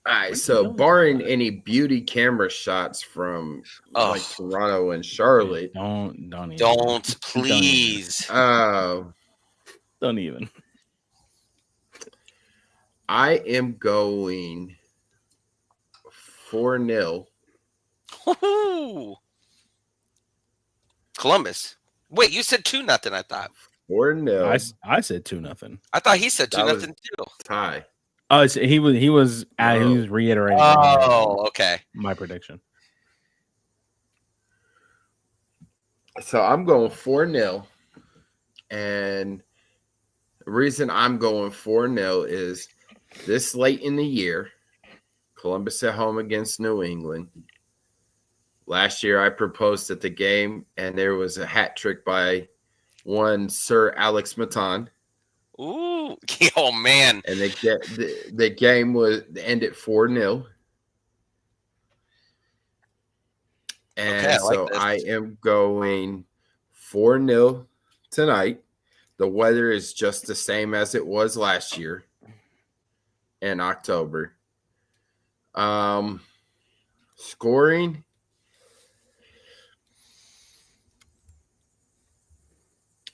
[SPEAKER 1] right. So, barring any beauty camera shots from like Toronto and Charlotte,
[SPEAKER 3] don't please.
[SPEAKER 2] Don't even.
[SPEAKER 1] I am going 4-0.
[SPEAKER 3] Columbus. Wait, you said 2-0, I thought.
[SPEAKER 1] 4-0.
[SPEAKER 2] I said 2-0.
[SPEAKER 3] I thought he said 2-0 too.
[SPEAKER 1] Tie.
[SPEAKER 2] Oh, he was reiterating.
[SPEAKER 3] Oh, okay.
[SPEAKER 2] My prediction.
[SPEAKER 1] So I'm going 4-0. And the reason I'm going 4-0 is this late in the year, Columbus at home against New England. Last year, I proposed at the game, and there was a hat trick by one Sir Alex Matan.
[SPEAKER 3] Ooh, oh man!
[SPEAKER 1] And the game was ended 4-0. And
[SPEAKER 3] Okay, I like
[SPEAKER 1] so
[SPEAKER 3] this.
[SPEAKER 1] I am going 4-0 tonight. The weather is just the same as it was last year in October. Scoring.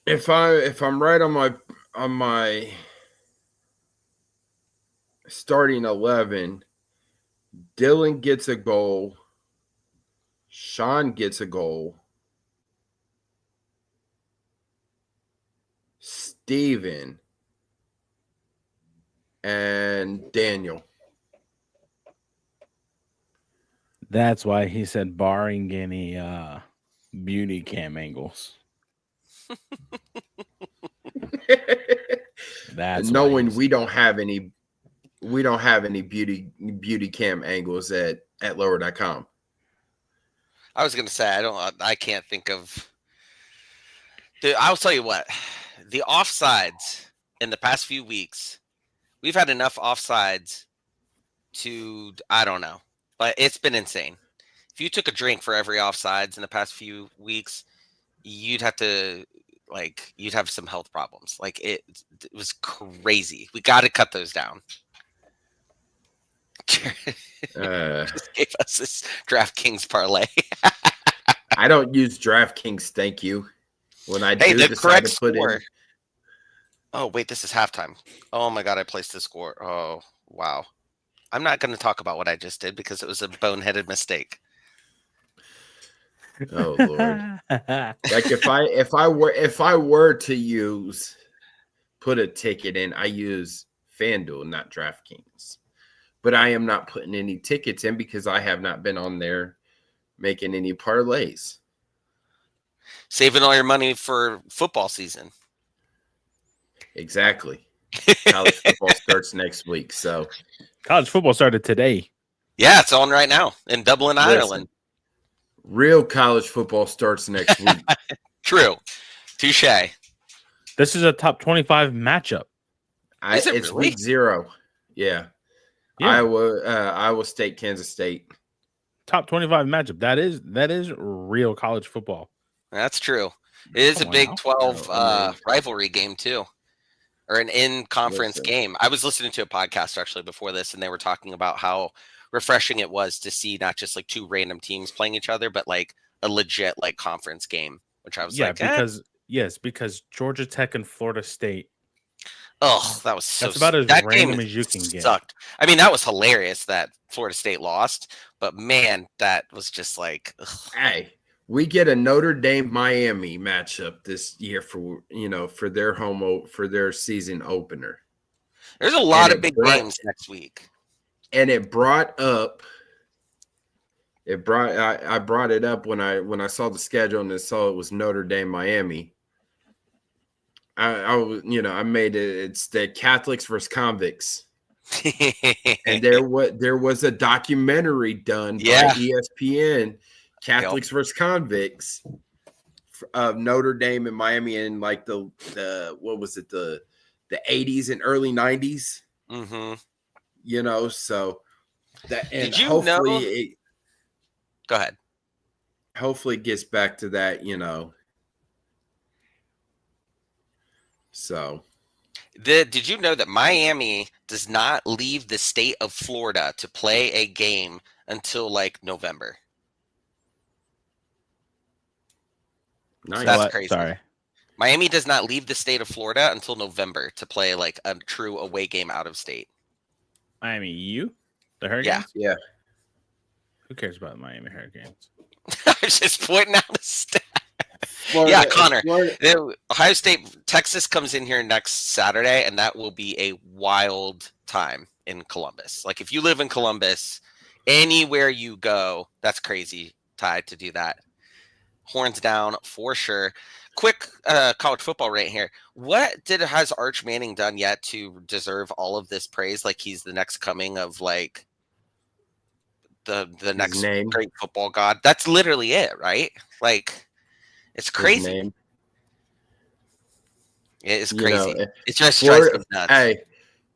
[SPEAKER 1] If I'm right on my starting 11, Dylan gets a goal. Sean gets a goal. Steven and Daniel.
[SPEAKER 2] That's why he said barring any beauty cam angles. That's
[SPEAKER 1] knowing we don't have any beauty cam angles at lower.com.
[SPEAKER 3] I was gonna say I can't think of. Dude, I'll tell you what, the offsides in the past few weeks, we've had enough offsides to I don't know, but it's been insane. If you took a drink for every offsides in the past few weeks, you'd have some health problems. Like it was crazy. We got to cut those down. Just gave us this DraftKings parlay.
[SPEAKER 1] I don't use DraftKings, thank you. When I
[SPEAKER 3] Hey,
[SPEAKER 1] do
[SPEAKER 3] the
[SPEAKER 1] decide
[SPEAKER 3] correct
[SPEAKER 1] to put
[SPEAKER 3] score.
[SPEAKER 1] in.
[SPEAKER 3] Oh wait, this is halftime. Oh my god, I placed the score. Oh wow. I'm not going to talk about what I just did because it was a boneheaded mistake.
[SPEAKER 1] Oh Lord! Like if I were to put a ticket in, I use FanDuel, not DraftKings. But I am not putting any tickets in because I have not been on there making any parlays.
[SPEAKER 3] Saving all your money for football season.
[SPEAKER 1] Exactly. College football starts next week, so
[SPEAKER 2] college football started today.
[SPEAKER 3] Yeah, it's on right now in Dublin, Ireland.
[SPEAKER 1] Real college football starts next week.
[SPEAKER 3] True. Touche.
[SPEAKER 2] This is a top 25 matchup.
[SPEAKER 3] Is it
[SPEAKER 1] It's
[SPEAKER 3] really?
[SPEAKER 1] week 0. Yeah. Iowa State, Kansas State.
[SPEAKER 2] Top 25 matchup. That is real college football.
[SPEAKER 3] That's true. It is a Big 12 rivalry game too, or an in-conference game. I was listening to a podcast actually before this, and they were talking about how refreshing it was to see not just like two random teams playing each other, but like a legit like conference game. Which I was
[SPEAKER 2] because Georgia Tech and Florida State.
[SPEAKER 3] Oh, that was so.
[SPEAKER 2] That's about as random as you can get.
[SPEAKER 3] Sucked. I mean, that was hilarious that Florida State lost, but man, that was just like. Ugh.
[SPEAKER 1] Hey, we get a Notre Dame Miami matchup this year for their season opener.
[SPEAKER 3] There's a lot of big games next week,
[SPEAKER 1] and I brought it up when I saw the schedule and I saw it was Notre Dame Miami. I made it. It's the Catholics versus convicts, and there was a documentary done by ESPN, Catholics versus convicts, of Notre Dame and Miami in like the what was it, the 80s and early 90s.
[SPEAKER 3] Mm-hmm.
[SPEAKER 1] So that, and
[SPEAKER 3] did you
[SPEAKER 1] hopefully
[SPEAKER 3] go ahead.
[SPEAKER 1] Hopefully it gets back to that. So,
[SPEAKER 3] did you know that Miami does not leave the state of Florida to play a game until like November?
[SPEAKER 1] Nice.
[SPEAKER 3] That's crazy.
[SPEAKER 2] Sorry.
[SPEAKER 3] Miami does not leave the state of Florida until November to play like a true away game out of state.
[SPEAKER 2] Miami, the Hurricanes?
[SPEAKER 1] Yeah.
[SPEAKER 2] Who cares about Miami Hurricanes?
[SPEAKER 3] I was just pointing out a stat. Florida, Connor. Ohio State, Texas comes in here next Saturday, and that will be a wild time in Columbus. Like if you live in Columbus, anywhere you go, that's crazy, Ty, to do that. horns down for sure. Quick college football right here. What has Arch Manning done yet to deserve all of this praise? Like he's the next coming of like the next
[SPEAKER 1] name.
[SPEAKER 3] great football god. That's literally it, right? Like it's crazy.
[SPEAKER 1] Name.
[SPEAKER 3] It is
[SPEAKER 1] You
[SPEAKER 3] crazy.
[SPEAKER 1] know,
[SPEAKER 3] It just
[SPEAKER 1] Florida,
[SPEAKER 3] drives me nuts.
[SPEAKER 1] hey,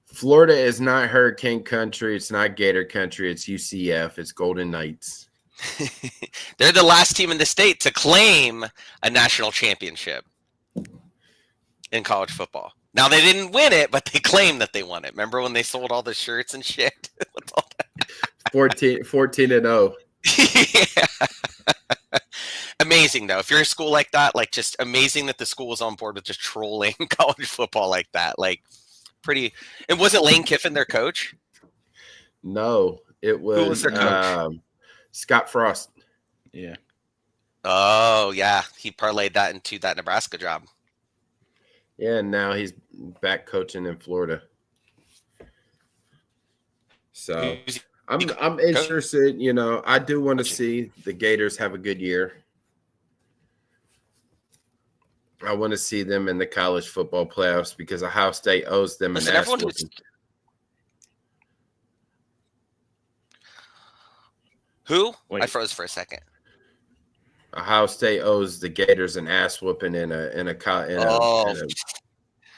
[SPEAKER 1] Florida is not hurricane country. It's not Gator country. It's UCF. It's Golden Knights.
[SPEAKER 3] They're the last team in the state to claim a national championship in college football. Now they didn't win it, but they claimed that they won it. Remember when they sold all the shirts and shit?
[SPEAKER 1] 14-0.
[SPEAKER 3] Yeah. Amazing though. If you're a school like that, like just amazing that the school was on board with just trolling college football like that. Like pretty. And wasn't Lane Kiffin their coach?
[SPEAKER 1] No, it was,
[SPEAKER 3] Who was their coach?
[SPEAKER 1] Scott Frost.
[SPEAKER 2] Yeah.
[SPEAKER 3] Oh yeah, he parlayed that into that Nebraska job.
[SPEAKER 1] Yeah, and now he's back coaching in Florida. So I'm interested. You know, I do want to see the Gators have a good year. I want to see them in the college football playoffs because Ohio State owes them an ass whooping.
[SPEAKER 3] Who?
[SPEAKER 2] Wait.
[SPEAKER 3] I froze for a second.
[SPEAKER 1] Ohio State owes the Gators an ass whooping in a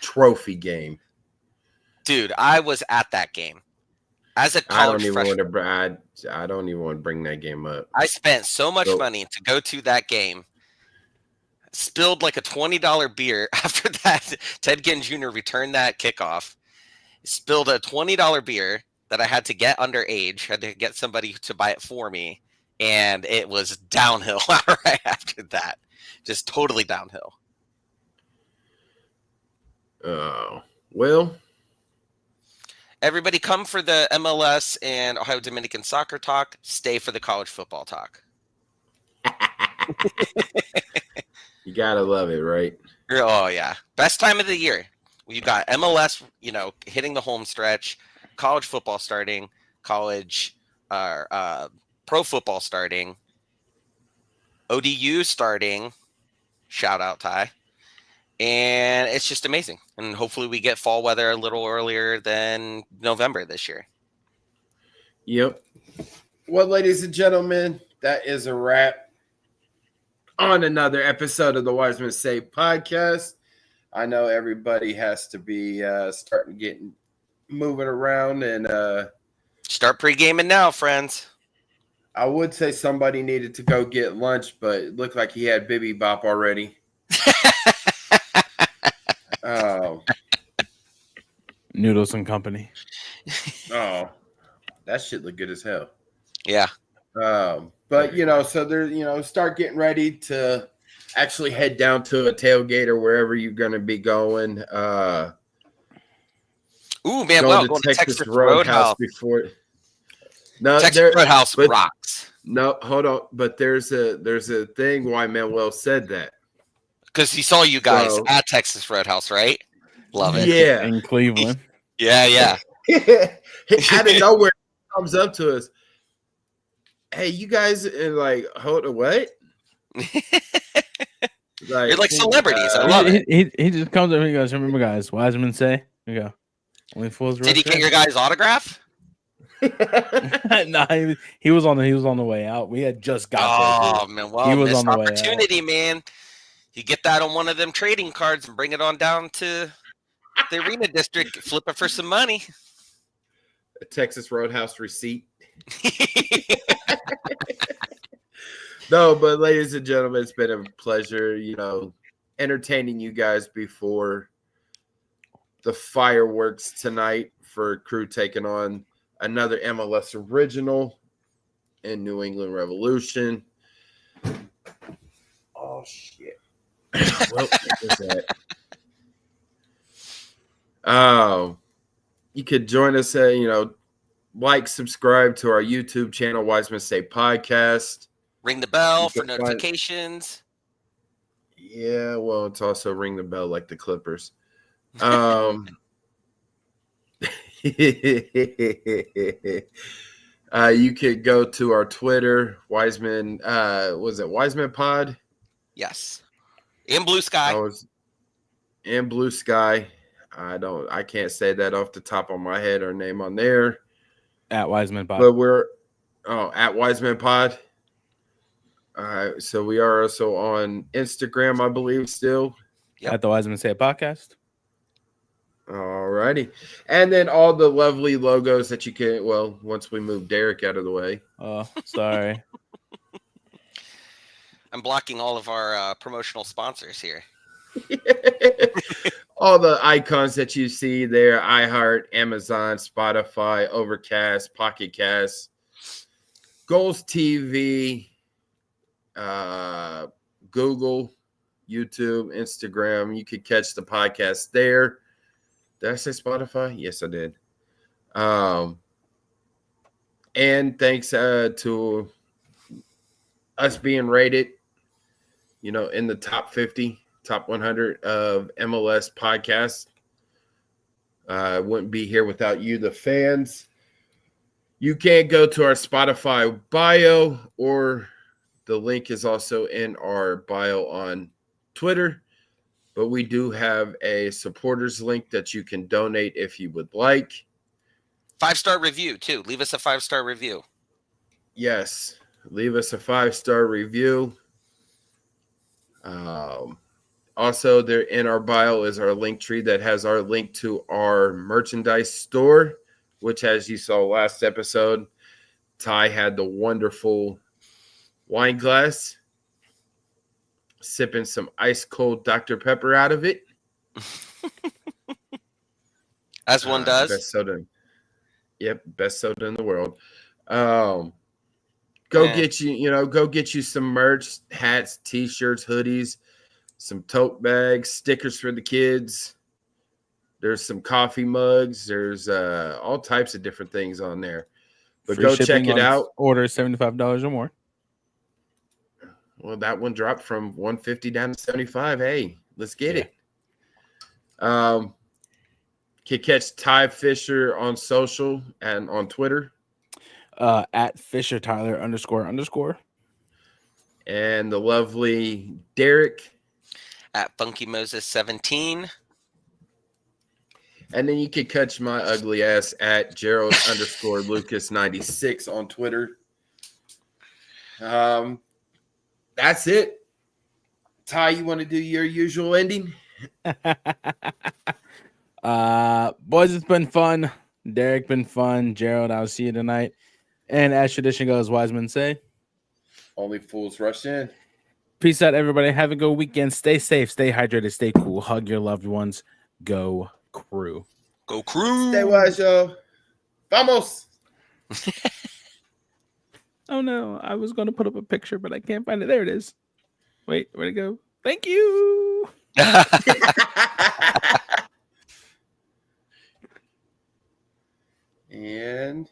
[SPEAKER 1] trophy game.
[SPEAKER 3] Dude, I was at that game as a college freshman.
[SPEAKER 1] I don't even want to bring that game up.
[SPEAKER 3] I spent so much money to go to that game. Spilled like a $20 beer after that. Ted Ginn Jr. returned that kickoff. Spilled a $20 beer that I had to get underage. Had to get somebody to buy it for me. And it was downhill right after that. Just totally downhill.
[SPEAKER 1] Oh, well.
[SPEAKER 3] Everybody come for the MLS and Ohio Dominican soccer talk. Stay for the college football talk.
[SPEAKER 1] You gotta love it, right?
[SPEAKER 3] Oh, yeah. Best time of the year. You got MLS, hitting the home stretch, college football starting, college pro football starting, ODU starting, shout out Ty, and it's just amazing. And hopefully we get fall weather a little earlier than November this year.
[SPEAKER 1] Yep. Well, ladies and gentlemen, that is a wrap on another episode of the Wisemen Say Podcast. I know everybody has to be starting getting moving around and
[SPEAKER 3] start pre-gaming now, friends.
[SPEAKER 1] I would say somebody needed to go get lunch, but it looked like he had Bibby Bop already. Oh,
[SPEAKER 2] Noodles and Company.
[SPEAKER 1] Oh, that shit look good as hell.
[SPEAKER 3] Yeah.
[SPEAKER 1] But so there, start getting ready to actually head down to a tailgate or wherever you're going to be going.
[SPEAKER 3] Ooh, man, well, going to Texas Roadhouse
[SPEAKER 1] before. No,
[SPEAKER 3] Texas Roadhouse rocks.
[SPEAKER 1] No, hold on. But there's a thing why Manuel said that.
[SPEAKER 3] Because he saw you guys at Texas Roadhouse, right? Love it.
[SPEAKER 1] Yeah.
[SPEAKER 2] In Cleveland.
[SPEAKER 3] Yeah.
[SPEAKER 1] Out of nowhere, he comes up to us. Hey, you guys, like, hold on, what?
[SPEAKER 3] You're like celebrities. I love it.
[SPEAKER 2] He just comes up and he goes, remember, guys, Wisemen say? You go. Only fools.
[SPEAKER 3] Did he get your guys' autograph?
[SPEAKER 2] No, he was on the way out. We had just got there.
[SPEAKER 3] Man, well,
[SPEAKER 2] he was
[SPEAKER 3] missed
[SPEAKER 2] on the
[SPEAKER 3] opportunity, man. You get that on one of them trading cards and bring it on down to the arena district, flip it for some money.
[SPEAKER 1] A Texas Roadhouse receipt. No, but ladies and gentlemen, it's been a pleasure, entertaining you guys before the fireworks tonight for Crew taking on another MLS original in New England Revolution. Oh, shit. Well, you could join us at, like, subscribe to our YouTube channel, Wisemen Say Podcast.
[SPEAKER 3] Ring the bell for notifications.
[SPEAKER 1] Yeah, well, it's also ring the bell like the Clippers. You could go to our Twitter, Wiseman. Was it Wiseman Pod?
[SPEAKER 3] Yes. In Blue
[SPEAKER 1] I
[SPEAKER 3] Sky.
[SPEAKER 1] was in Blue Sky. I can't say that off the top of my head or name on there.
[SPEAKER 2] At Wiseman Pod.
[SPEAKER 1] But we're at Wiseman Pod. So we are also on Instagram, I believe, still.
[SPEAKER 3] Yep.
[SPEAKER 2] At the Wisemen Say Podcast.
[SPEAKER 1] Alrighty. And then all the lovely logos that you can, well, once we move Derek out of the way.
[SPEAKER 2] Oh, sorry.
[SPEAKER 3] I'm blocking all of our promotional sponsors here.
[SPEAKER 1] All the icons that you see there, iHeart, Amazon, Spotify, Overcast, Pocket Cast, Goals TV, Google, YouTube, Instagram. You could catch the podcast there. Did I say Spotify? Yes, I did. And thanks to us being rated, in the top 50, top 100 of MLS podcasts. Wouldn't be here without you, the fans. You can go to our Spotify bio, or the link is also in our bio on Twitter. But we do have a supporters link that you can donate if you would like.
[SPEAKER 3] 5-star review, too. Leave us a 5-star review.
[SPEAKER 1] Yes. Leave us a 5-star review. Also, there in our bio is our link tree that has our link to our merchandise store, which, as you saw last episode, Ty had the wonderful wine glass, sipping some ice cold Dr. Pepper out of it.
[SPEAKER 3] As one does.
[SPEAKER 1] Best soda. Yep, best soda in the world. Go get you some merch, hats, t-shirts, hoodies, some tote bags, stickers for the kids. There's some coffee mugs. There's all types of different things on there. But
[SPEAKER 2] Free
[SPEAKER 1] go check
[SPEAKER 2] shipping
[SPEAKER 1] it out.
[SPEAKER 2] Order $75 or more.
[SPEAKER 1] Well, that one dropped from 150 down to 75. Hey, let's get it. Can catch Ty Fisher on social and on Twitter.
[SPEAKER 2] At Fisher Tyler __.
[SPEAKER 1] And the lovely Derek.
[SPEAKER 3] At Funky Moses 17.
[SPEAKER 1] And then you can catch my ugly ass at Gerald _Lucas 96 on Twitter. That's it. Ty, you want to do your usual ending?
[SPEAKER 2] Boys, it's been fun. Derek, been fun. Gerald, I'll see you tonight. And as tradition goes, Wisemen say,
[SPEAKER 1] only fools rush in.
[SPEAKER 2] Peace out, everybody. Have a good weekend. Stay safe, stay hydrated, stay cool. Hug your loved ones. Go Crew.
[SPEAKER 3] Go Crew.
[SPEAKER 1] Stay wise, y'all. Vamos.
[SPEAKER 2] Oh, no. I was going to put up a picture, but I can't find it. There it is. Wait, where'd it go? Thank you.
[SPEAKER 1] And